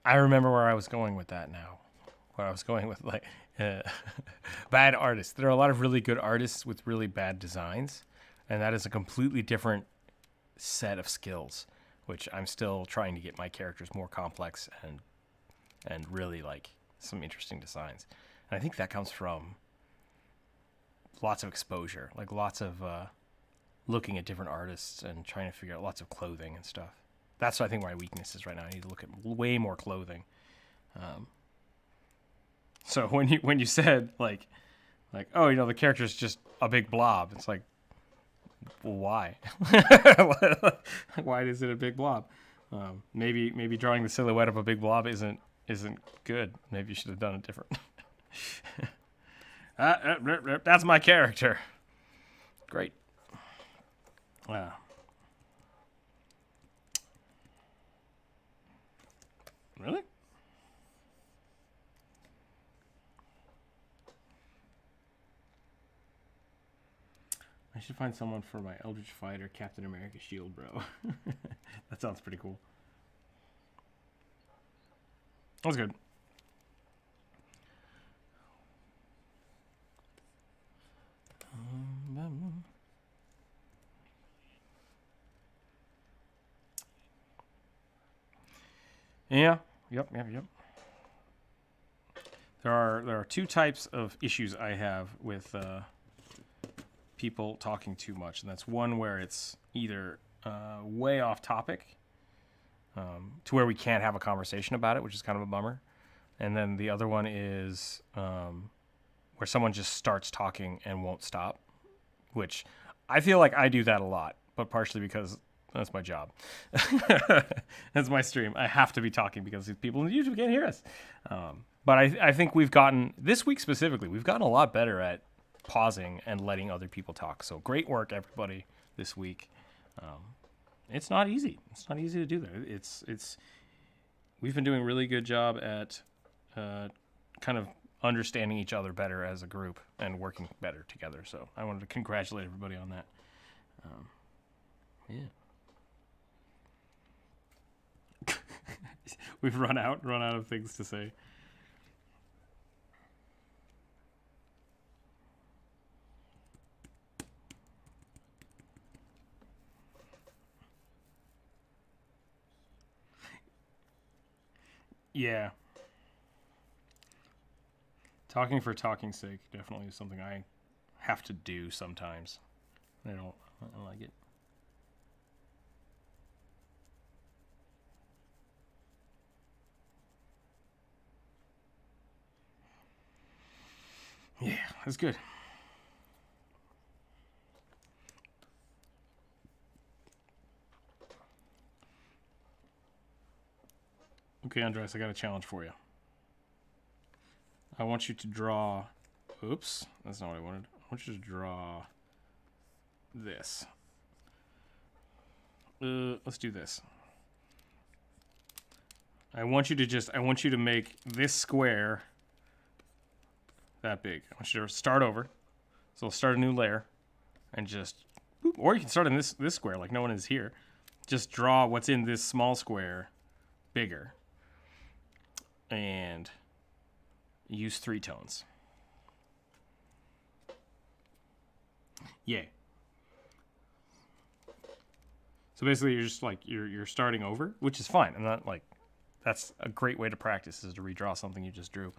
I remember where I was going with that now. Where I was going with, like, bad artists. There are a lot of really good artists with really bad designs, and that is a completely different set of skills, which I'm still trying to get my characters more complex and really, like, some interesting designs. And I think that comes from lots of exposure, like lots of looking at different artists and trying to figure out lots of clothing and stuff. That's what I think my weakness is right now. I need to look at way more clothing. So when you said like oh, you know, the character's just a big blob, it's like, well, why? Why is it a big blob? Maybe drawing the silhouette of a big blob isn't good. Maybe you should have done it different. That's my character. Great. Really? I should find someone for my Eldritch Fighter Captain America shield, bro. That sounds pretty cool. That was good. Yeah. Yep. There are two types of issues I have with people talking too much, and that's one where it's either way off topic, to where we can't have a conversation about it, which is kind of a bummer, and then the other one is where someone just starts talking and won't stop, which I feel like I do that a lot, but partially because that's my job. That's my stream. I have to be talking because these people on YouTube can't hear us. But I think this week specifically, we've gotten a lot better at pausing and letting other people talk. So great work, everybody, this week. It's not easy. It's not easy to do that. we've been doing a really good job at kind of understanding each other better as a group and working better together. So I wanted to congratulate everybody on that. Yeah. We've run out of things to say. Yeah. Talking for talking's sake definitely is something I have to do sometimes. I don't like it. Yeah, that's good. Okay, Andres, I got a challenge for you. I want you to draw... Oops, that's not what I wanted. I want you to draw this. Let's do this. I want you to make this square that big. I want you to start over. So I'll start a new layer and just... Or you can start in this square like no one is here. Just draw what's in this small square bigger. And use 3 tones. Yay. So basically you're just like you're starting over, which is fine. I'm not like that's a great way to practice is to redraw something you just drew.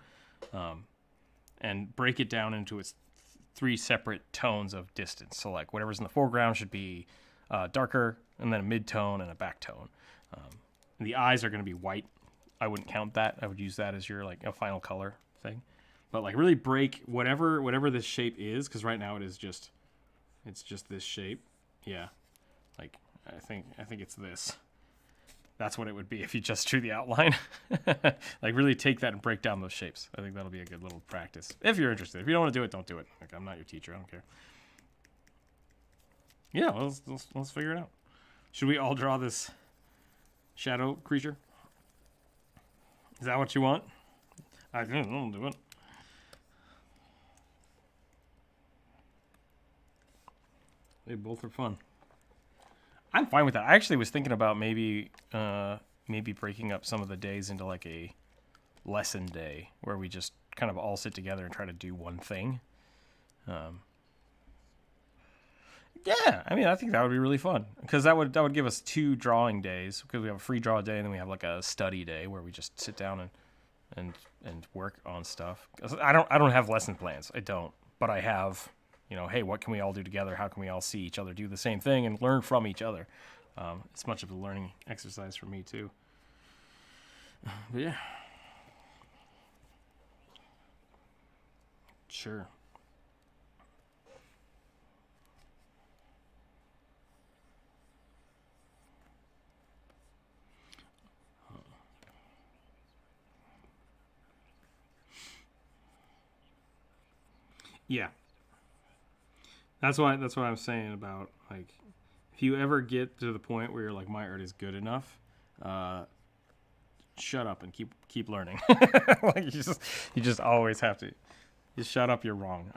And break it down into its 3 separate tones of distance. So like whatever's in the foreground should be darker, and then a mid-tone and a back tone. And the eyes are going to be white. I wouldn't count that. I would use that as your like a final color thing. But like really break whatever this shape is, because right now it's just this shape. Yeah, like I think it's this. That's what it would be if you just drew the outline. Like really take that and break down those shapes. I think that'll be a good little practice if you're interested. If you don't want to do it, don't do it. Like, I'm not your teacher. I don't care. Yeah, let's figure it out. Should we all draw this shadow creature? Is that what you want? I don't do it. They both are fun. I'm fine with that. I actually was thinking about maybe breaking up some of the days into like a lesson day where we just kind of all sit together and try to do one thing. Yeah, I mean, I think that would be really fun because that would give us 2 drawing days because we have a free draw day and then we have like a study day where we just sit down and work on stuff. I don't have lesson plans. I don't, but I have, hey, what can we all do together? How can we all see each other do the same thing and learn from each other? It's much of a learning exercise for me too. But yeah, sure. Yeah. That's what I'm saying about like if you ever get to the point where you're like my art is good enough, shut up and keep learning. Like you just always have to just shut up, you're wrong.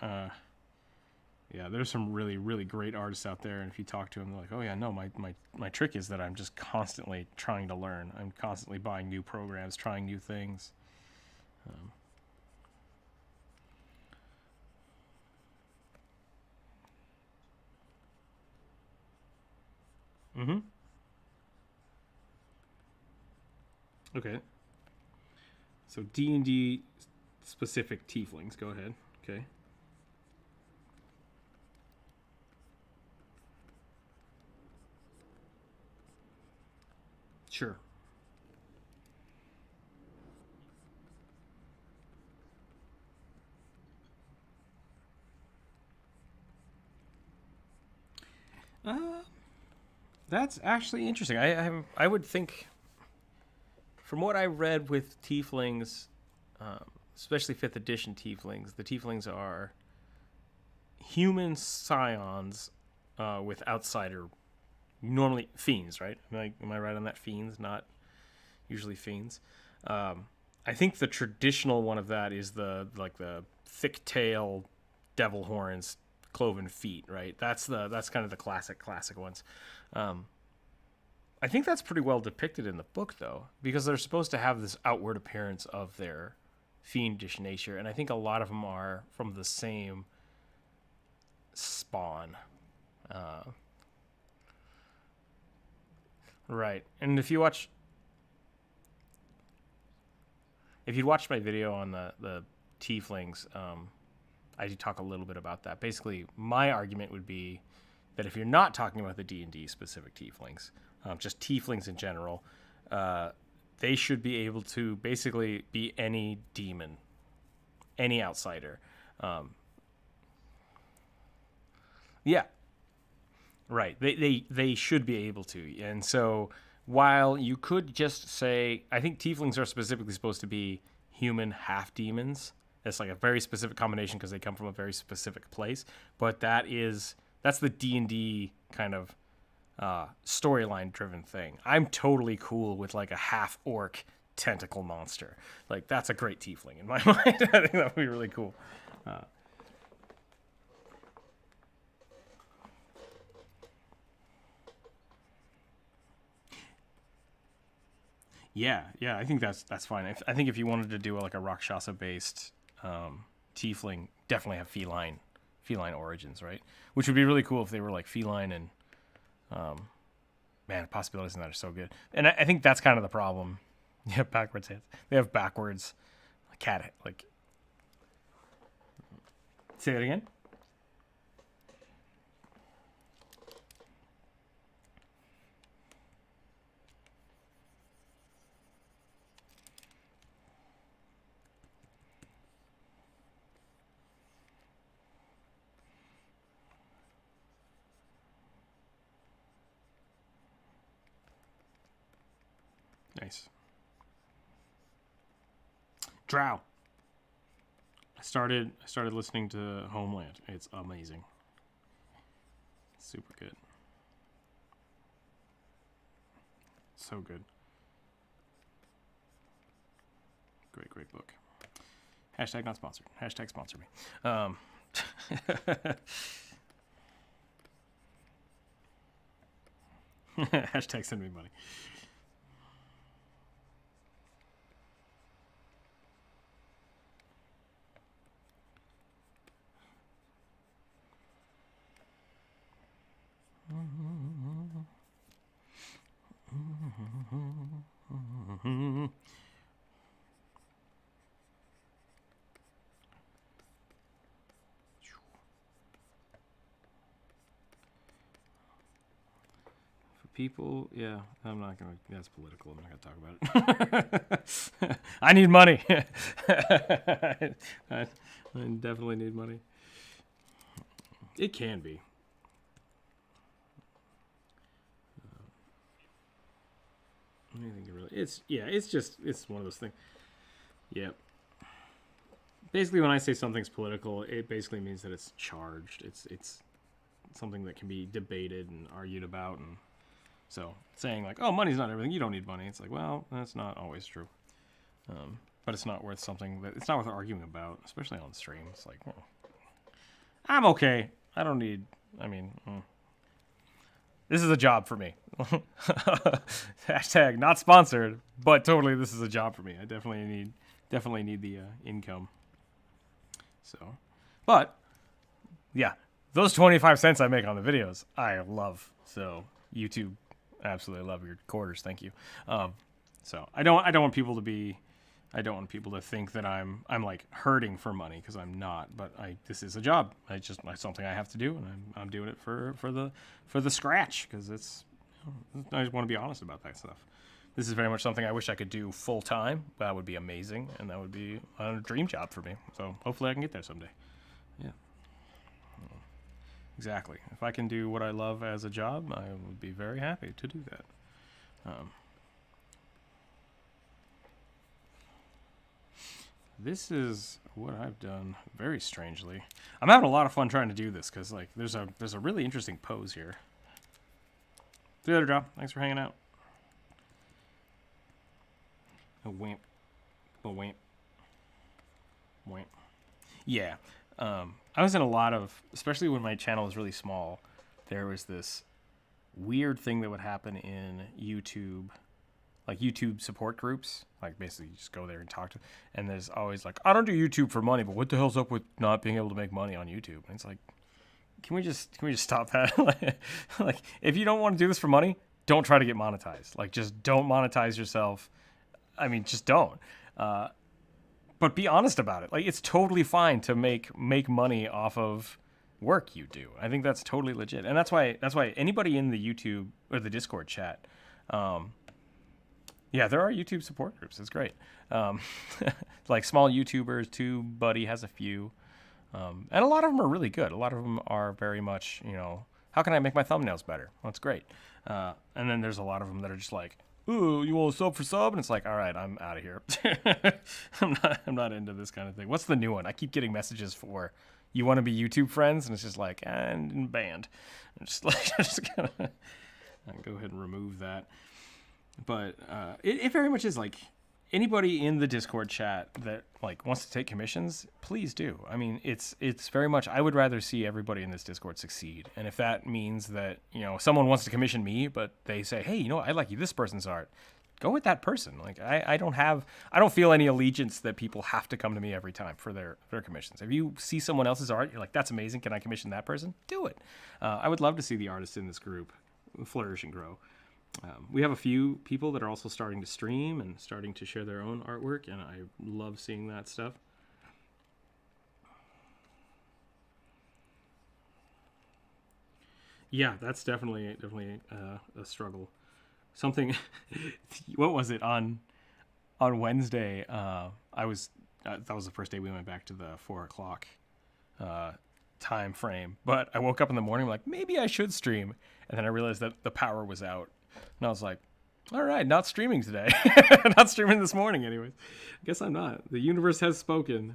Yeah, there's some really, really great artists out there, and if you talk to them, they're like, oh yeah, no, my trick is that I'm just constantly trying to learn. I'm constantly buying new programs, trying new things. Mm-hmm. Okay. So D&D specific tieflings. Go ahead. Okay. Sure. That's actually interesting. I would think, from what I read with tieflings, especially 5th edition tieflings, the tieflings are human scions with outsider, normally fiends, right? Am I right on that? Fiends, not usually fiends. I think the traditional one of that is the thick tail, devil horns, cloven feet, right? That's kind of the classic ones. I think that's pretty well depicted in the book, though, because they're supposed to have this outward appearance of their fiendish nature, and I think a lot of them are from the same spawn. Right, and if you'd watched my video on the tieflings, I do talk a little bit about that. Basically, my argument would be that if you're not talking about the D&D specific tieflings, just tieflings in general, they should be able to basically be any demon, any outsider. Yeah, right. They should be able to. And so while you could just say, I think tieflings are specifically supposed to be human half demons. It's like a very specific combination because they come from a very specific place. But that's the D&D kind of storyline driven thing. I'm totally cool with like a half orc tentacle monster. Like that's a great tiefling in my mind. I think that would be really cool. Yeah, I think that's fine. I think if you wanted to do like a Rakshasa based tiefling, definitely have feline origins, right? Which would be really cool if they were like feline and man, possibilities in that are so good. And I think that's kind of the problem. Yeah, backwards hands. They have backwards cat, like. Say that again. Nice. Drow. I started listening to Homeland. It's amazing. Super good. So good. Great book. Hashtag not sponsored. Hashtag sponsor me. Hashtag send me money. People, yeah, I'm not gonna. That's political. I'm not gonna talk about it. I need money. I definitely need money. It can be. I think it really. It's one of those things. Yep. Basically, when I say something's political, it basically means that it's charged. It's something that can be debated and argued about and. So saying like, oh, money's not everything. You don't need money. It's like, well, that's not always true. But it's not worth something that it's not worth arguing about, especially on stream. It's like, well, I'm okay. I don't need. I mean, this is a job for me. Hashtag not sponsored, but totally this is a job for me. I definitely need the income. So, but yeah, those 25 cents I make on the videos, I love. So YouTube. Absolutely love your quarters. Thank you. So I don't want people to think that I'm like hurting for money because I'm not. But this is a job. It's something I have to do, and I'm doing it for the scratch because I just want to be honest about that stuff. This is very much something I wish I could do full time. That would be amazing, and that would be a dream job for me. So hopefully I can get there someday. Yeah. Exactly. If I can do what I love as a job, I would be very happy to do that. This is what I've done very strangely. I'm having a lot of fun trying to do this because like there's a really interesting pose here. See you later, Joe. Thanks for hanging out. A wimp. A wimp. Wimp. Yeah. I was in a lot of, especially when my channel was really small, there was this weird thing that would happen in YouTube, like YouTube support groups. Like basically you just go there and talk to, and there's always like, I don't do YouTube for money, but what the hell's up with not being able to make money on YouTube? And it's like, can we just stop that? Like, if you don't want to do this for money, don't try to get monetized. Like, just don't monetize yourself. I mean, just don't. But be honest about it. Like, it's totally fine to make money off of work you do. I think that's totally legit, and that's why anybody in the YouTube or the Discord chat, yeah, there are YouTube support groups. It's great. Like small YouTubers, TubeBuddy has a few. And a lot of them are really good. A lot of them are very much, how can I make my thumbnails better? Well, that's great. And then there's a lot of them that are just like, ooh, you want a sub for sub? And it's like, all right, I'm out of here. I'm not into this kind of thing. What's the new one? I keep getting messages for, you want to be YouTube friends? And it's just like, and banned. I'm just like, I'm just gonna go ahead and remove that. But it very much is like, anybody in the Discord chat that like wants to take commissions, please do. I mean, it's very much, I would rather see everybody in this Discord succeed. And if that means that, someone wants to commission me, but they say, hey, I like this person's art, go with that person. Like I don't feel any allegiance that people have to come to me every time for their commissions. If you see someone else's art, you're like, that's amazing, can I commission that person? Do it. I would love to see the artists in this group flourish and grow. We have a few people that are also starting to stream and starting to share their own artwork, and I love seeing that stuff. Yeah, that's definitely a struggle. Something. What was it on Wednesday? That was the first day we went back to the 4:00 time frame. But I woke up in the morning like, maybe I should stream, and then I realized that the power was out. And I was like, all right, not streaming today. Not streaming this morning anyways. I guess I'm not. The universe has spoken.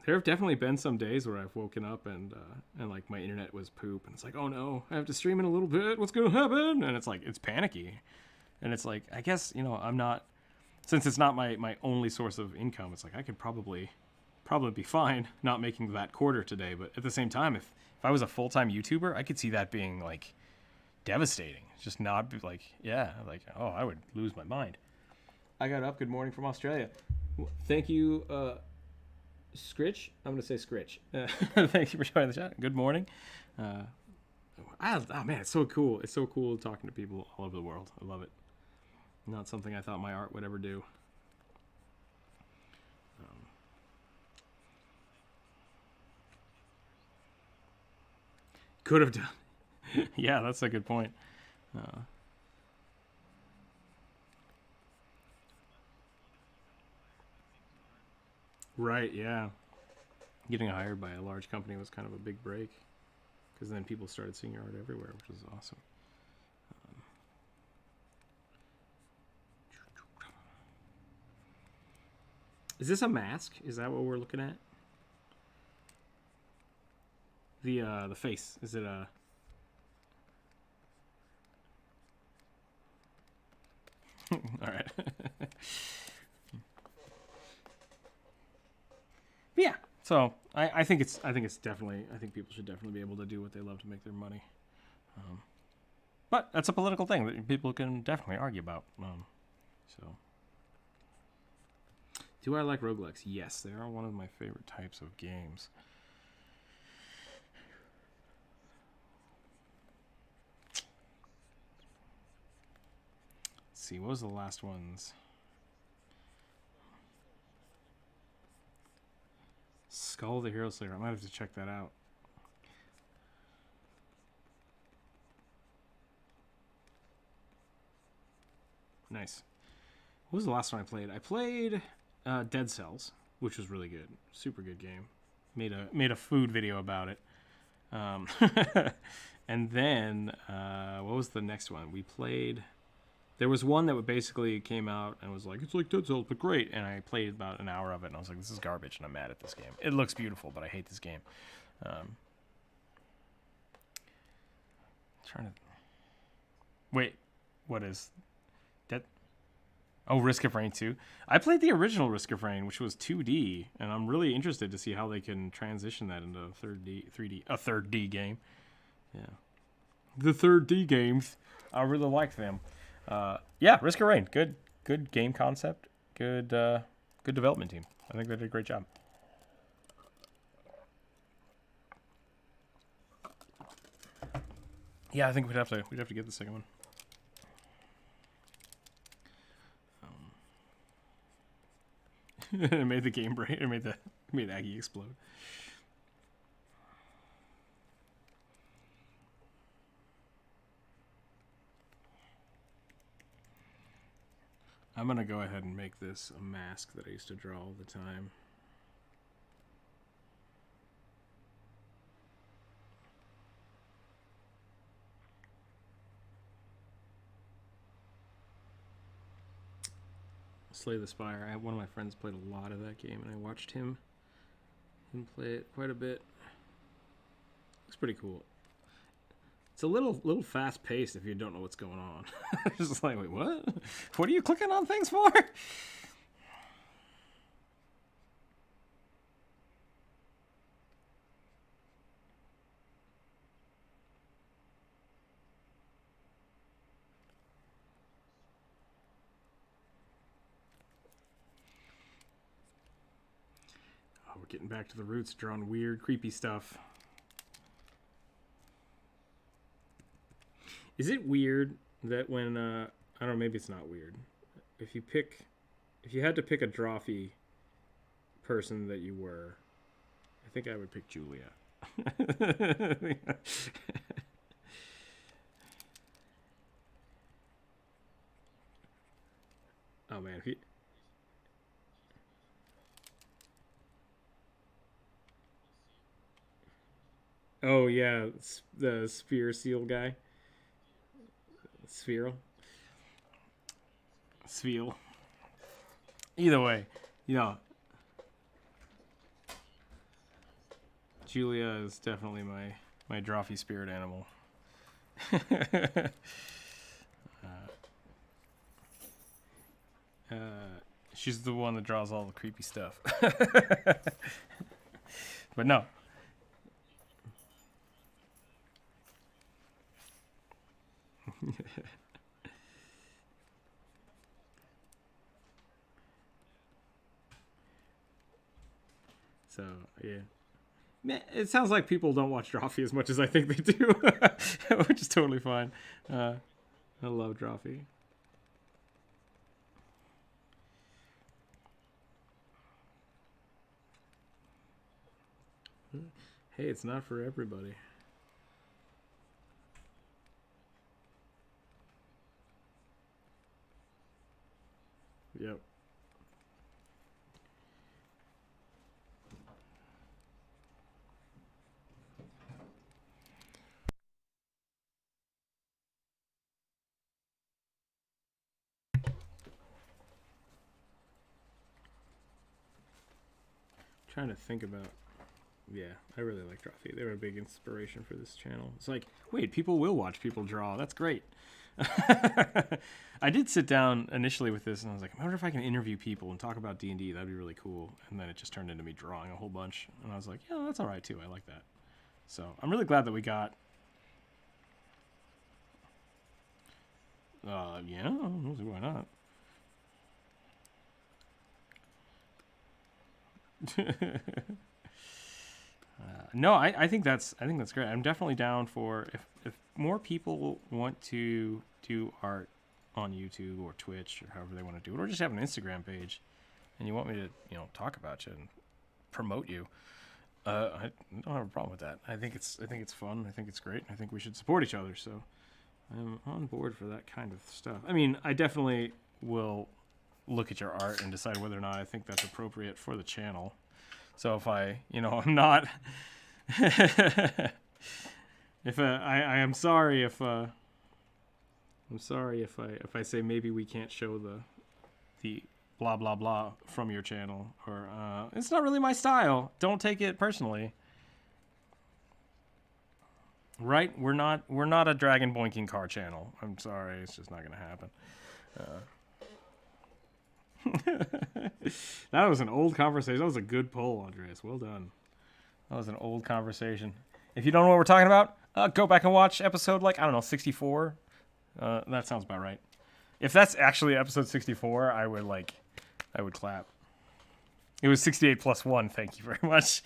There have definitely been some days where I've woken up and like my internet was poop. And it's like, oh no, I have to stream in a little bit. What's going to happen? And it's like, it's panicky. And it's like, I guess, I'm not, since it's not my only source of income, it's like I could probably be fine not making that quarter today. But at the same time, if I was a full-time YouTuber, I could see that being like devastating. Just not be like, oh, I would lose my mind. I got up. Good morning from Australia. Thank you, Scritch. I'm going to say Scritch. Thank you for joining the chat. Good morning. Man, it's so cool. It's so cool talking to people all over the world. I love it. Not something I thought my art would ever do. Could have done. Yeah, that's a good point. Right, yeah. Getting hired by a large company was kind of a big break, because then people started seeing your art everywhere, which was awesome. Is this a mask? Is that what we're looking at? The face, is it a... All right. Yeah. So I think it's definitely, I think people should definitely be able to do what they love to make their money. But that's a political thing that people can definitely argue about. So, do I like roguelikes? Yes, they are one of my favorite types of games. Let's see, what was the last ones? Skull the Hero Slayer. I might have to check that out. Nice. What was the last one I played? I played Dead Cells, which was really good. Super good game. Made a food video about it. And then what was the next one? We played... There was one that basically came out and was like, it's like Dead Cells, but great. And I played about an hour of it, and I was like, this is garbage, and I'm mad at this game. It looks beautiful, but I hate this game. Trying to... Wait, what is... Dead... Oh, Risk of Rain 2. I played the original Risk of Rain, which was 2D, and I'm really interested to see how they can transition that into a third D game. Yeah. The third D games. I really like them. Yeah, Risk of Rain. Good game concept. Good development team. I think they did a great job. Yeah, I think we'd have to get the second one. It made the game break. It made Aggie explode. I'm gonna go ahead and make this a mask that I used to draw all the time. Slay the Spire. One of my friends played a lot of that game, and I watched him play it quite a bit. Looks pretty cool. It's a little fast paced if you don't know what's going on. It's just like, wait, what? What are you clicking on things for? We're getting back to the roots, drawing weird, creepy stuff. Is it weird that when, I don't know, maybe it's not weird. If you had to pick a Drawfee person that you were, I think I would pick Julia. Oh man, oh yeah, the Sphere Seal guy. Sphere. Sphere. Either way, you know, Julia is definitely my Drawfee spirit animal. She's the one that draws all the creepy stuff. But no. So, yeah. Man, it sounds like people don't watch Drawfee as much as I think they do, which is totally fine. I love Drawfee. Hey, it's not for everybody. Yep. Trying to think about. Yeah, I really like Drawfee. They were a big inspiration for this channel. It's like, wait, people will watch people draw. That's great. I did sit down initially with this, and I was like, I wonder if I can interview people and talk about D&D. That'd be really cool. And then it just turned into me drawing a whole bunch. And I was like, yeah, that's all right, too. I like that. So I'm really glad that we got... yeah, why not? No, I think that's great. I'm definitely down for if more people want to do art on YouTube or Twitch or however they want to do it, or just have an Instagram page, and you want me to talk about you and promote you. I don't have a problem with that. I think it's fun. I think it's great. I think we should support each other. So I'm on board for that kind of stuff. I mean, I definitely will look at your art and decide whether or not I think that's appropriate for the channel. So if I, I'm not, if I am sorry if I'm sorry if I say maybe we can't show the blah blah blah from your channel, or it's not really my style. Don't take it personally. Right? We're not a dragon boinking car channel. I'm sorry, it's just not gonna happen. That was an old conversation. That was a good poll, Andreas. Well done. That was an old conversation. If you don't know what we're talking about, go back and watch episode, like, I don't know, 64. That sounds about right. If that's actually episode 64, I would clap. It was 68 plus 1. Thank you very much.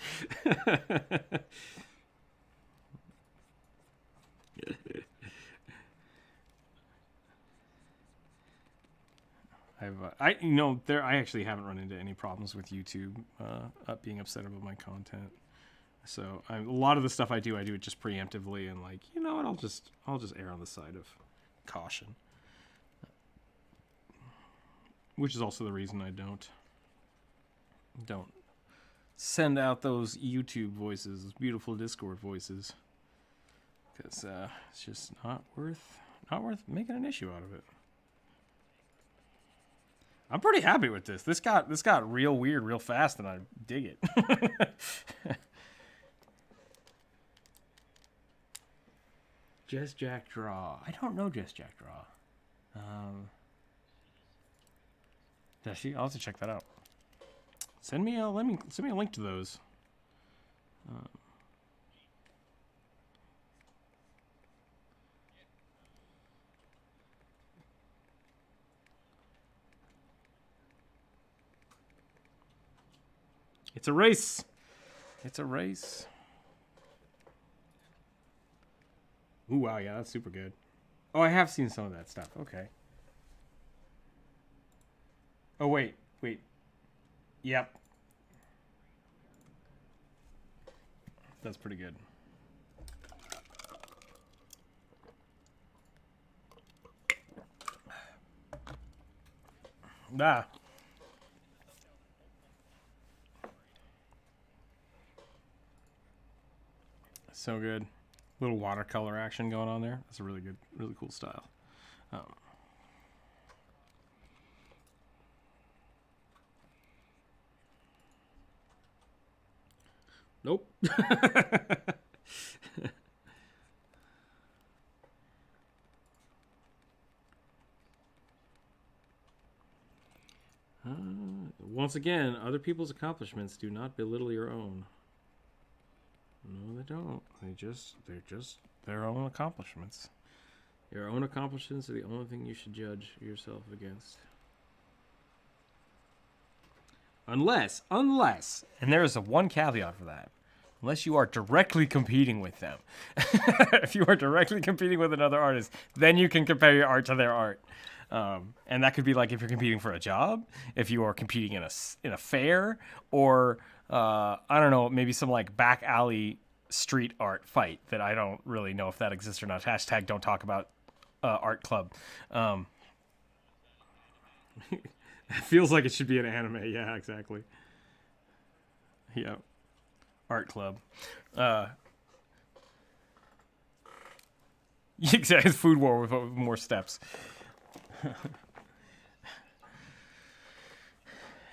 I actually haven't run into any problems with YouTube being upset about my content. So a lot of the stuff I do it just preemptively, and like, you know what, I'll just err on the side of caution. Which is also the reason I don't send out those YouTube voices, those beautiful Discord voices, because it's just not worth making an issue out of it. I'm pretty happy with this. This got real weird real fast, and I dig it. Just Jack Draw. I don't know Just Jack Draw. Does she? I'll have to check that out. Send me a link to those. It's a race. It's a race. Ooh, wow, yeah, that's super good. Oh, I have seen some of that stuff. Okay. Oh, wait. Yep. That's pretty good. Ah. So good. Little watercolor action going on there. That's a really good, really cool style. Nope. Once again, other people's accomplishments do not belittle your own. No, they don't. They're just their own accomplishments. Your own accomplishments are the only thing you should judge yourself against. Unless, and there is a one caveat for that. Unless you are directly competing with them. If you are directly competing with another artist, then you can compare your art to their art. And that could be like if you're competing for a job, if you are competing in a fair, or I don't know, maybe some like back alley street art fight that I don't really know if that exists or not. Hashtag don't talk about art club. It feels like it should be an anime. Yeah, exactly. Yeah. Art club. Exactly. Food war with more steps.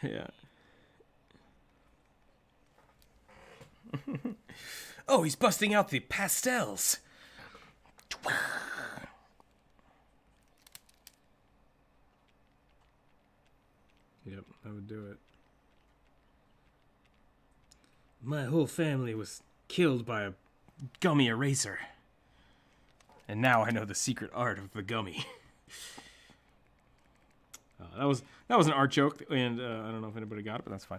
Yeah. Oh, he's busting out the pastels. Yep, I would do it. My whole family was killed by a gummy eraser. And now I know the secret art of the gummy. That was an art joke, and I don't know if anybody got it, but that's fine.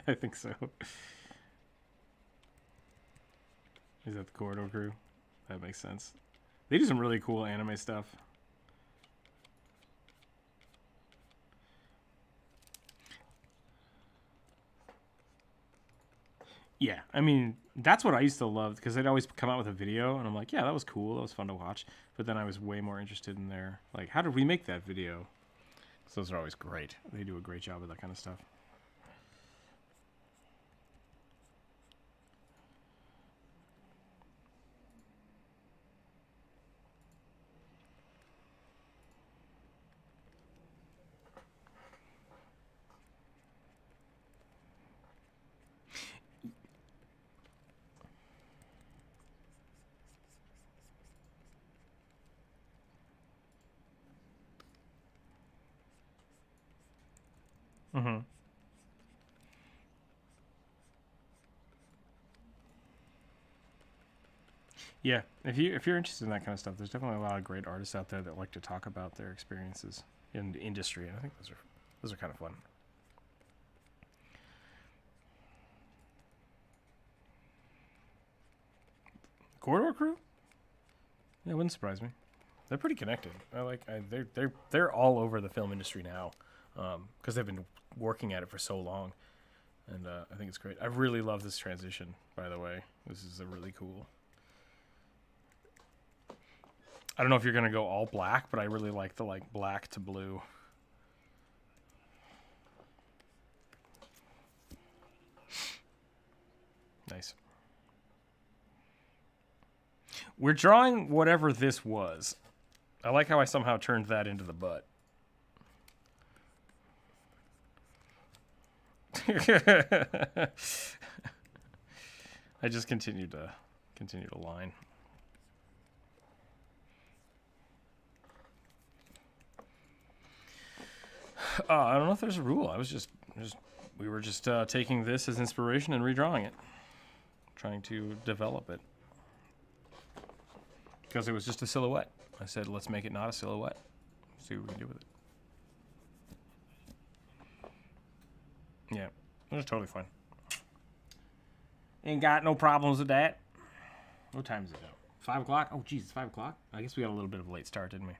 I think so. Is that the Corridor Crew? That makes sense. They do some really cool anime stuff. Yeah, I mean, that's what I used to love, because they'd always come out with a video, and I'm like, yeah, that was cool, that was fun to watch. But then I was way more interested in their, like, how did we make that video? So those are always great. They do a great job with that kind of stuff. Mm-hmm. Yeah, if you're interested in that kind of stuff, there's definitely a lot of great artists out there that like to talk about their experiences in the industry. And I think those are kind of fun. Corridor Crew? Yeah, it wouldn't surprise me. They're pretty connected. They're all over the film industry now, because they've been working at it for so long, and I think it's great. I really love this transition. By the way, this is a really cool. I don't know if you're gonna go all black, but I really like the black to blue. Nice. We're drawing whatever this was. I like how I somehow turned that into the butt. I just continue to line. I don't know if there's a rule. We were just taking this as inspiration and redrawing it, trying to develop it. Because it was just a silhouette. I said, let's make it not a silhouette. See what we can do with it. Yeah, it was totally fine. Ain't got no problems with that. What time is it now? 5 o'clock? Oh, geez, it's 5 o'clock? I guess we got a little bit of a late start, didn't we?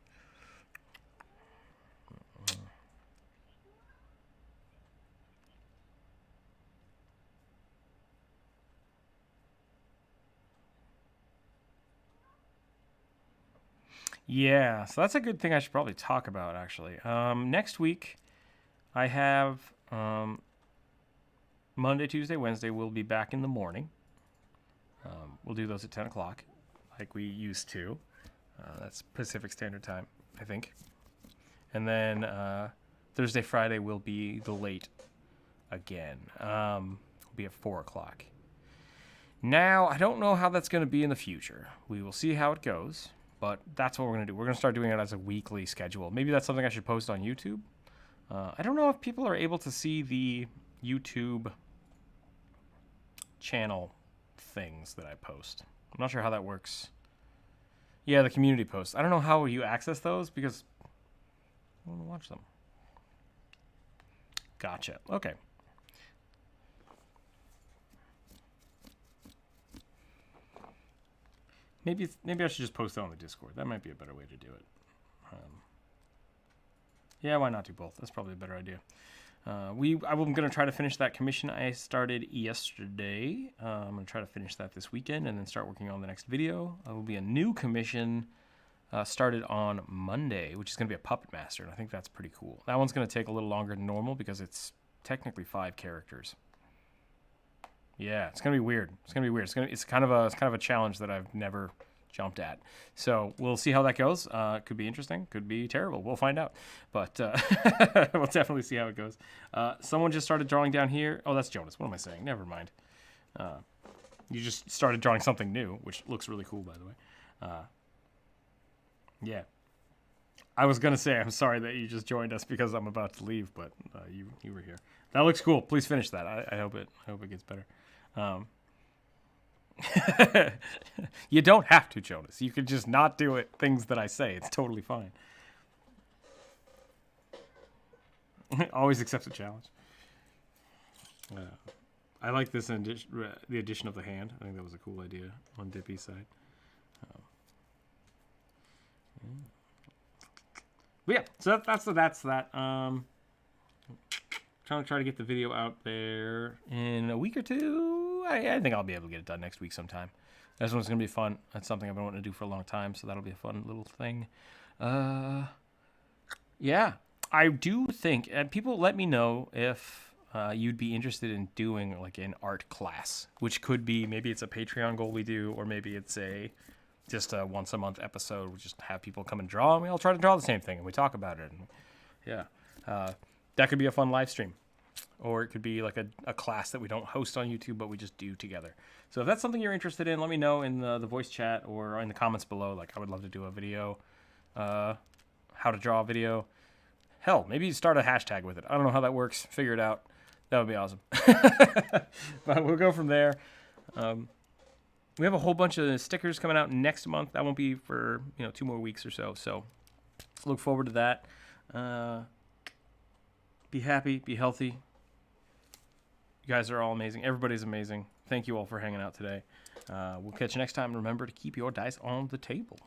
Yeah, so that's a good thing I should probably talk about, actually. Next week, I have Monday, Tuesday, Wednesday. We'll be back in the morning. We'll do those at 10 o'clock, like we used to. That's Pacific Standard Time, I think. And then Thursday, Friday will be the late again. We'll be at 4 o'clock. Now, I don't know how that's going to be in the future. We will see how it goes. But that's what we're going to do. We're going to start doing it as a weekly schedule. Maybe that's something I should post on YouTube. I don't know if people are able to see the YouTube channel things that I post. I'm not sure how that works. Yeah, the community posts. I don't know how you access those because I want to watch them. Gotcha. Okay. Maybe I should just post it on the Discord. That might be a better way to do it. Yeah, why not do both? That's probably a better idea. I'm going to try to finish that commission I started yesterday. I'm going to try to finish that this weekend and then start working on the next video. It will be a new commission started on Monday, which is going to be a Puppet Master, and I think that's pretty cool. That one's going to take a little longer than normal because it's technically 5 characters. Yeah, it's gonna be weird. It's kind of a challenge that I've never jumped at. So we'll see how that goes. Could be interesting. Could be terrible. We'll find out. But we'll definitely see how it goes. Someone just started drawing down here. Oh, that's Jonas. What am I saying? Never mind. You just started drawing something new, which looks really cool, by the way. Yeah. I was gonna say I'm sorry that you just joined us because I'm about to leave, but you were here. That looks cool. Please finish that. I hope it gets better. You don't have to, Jonas. You can just not do it. Things that I say. It's totally fine. Always accept a challenge. I like this the addition of the hand. I think that was a cool idea on Dippy's side. But yeah, so that's that. Try to get the video out there in a week or two. I think I'll be able to get it done next week sometime. This one's going to be fun. That's something I've been wanting to do for a long time, so that'll be a fun little thing. Yeah, I do think, and people let me know if you'd be interested in doing like an art class, which could be, maybe it's a Patreon goal we do, or maybe it's just a once a month episode. We just have people come and draw, and we all try to draw the same thing, and we talk about it. And yeah, that could be a fun live stream. Or it could be like a class that we don't host on YouTube, but we just do together. So if that's something you're interested in, let me know in the voice chat or in the comments below. Like, I would love to do a video, how to draw a video, Hell, maybe start a hashtag with it. I don't know how that works. Figure it out. That would be awesome. But we'll go from there. We have a whole bunch of stickers coming out next month. That won't be for 2 more weeks or so. So look forward to that. Be happy. Be healthy. You guys are all amazing. Everybody's amazing. Thank you all for hanging out today. We'll catch you next time. Remember to keep your dice on the table.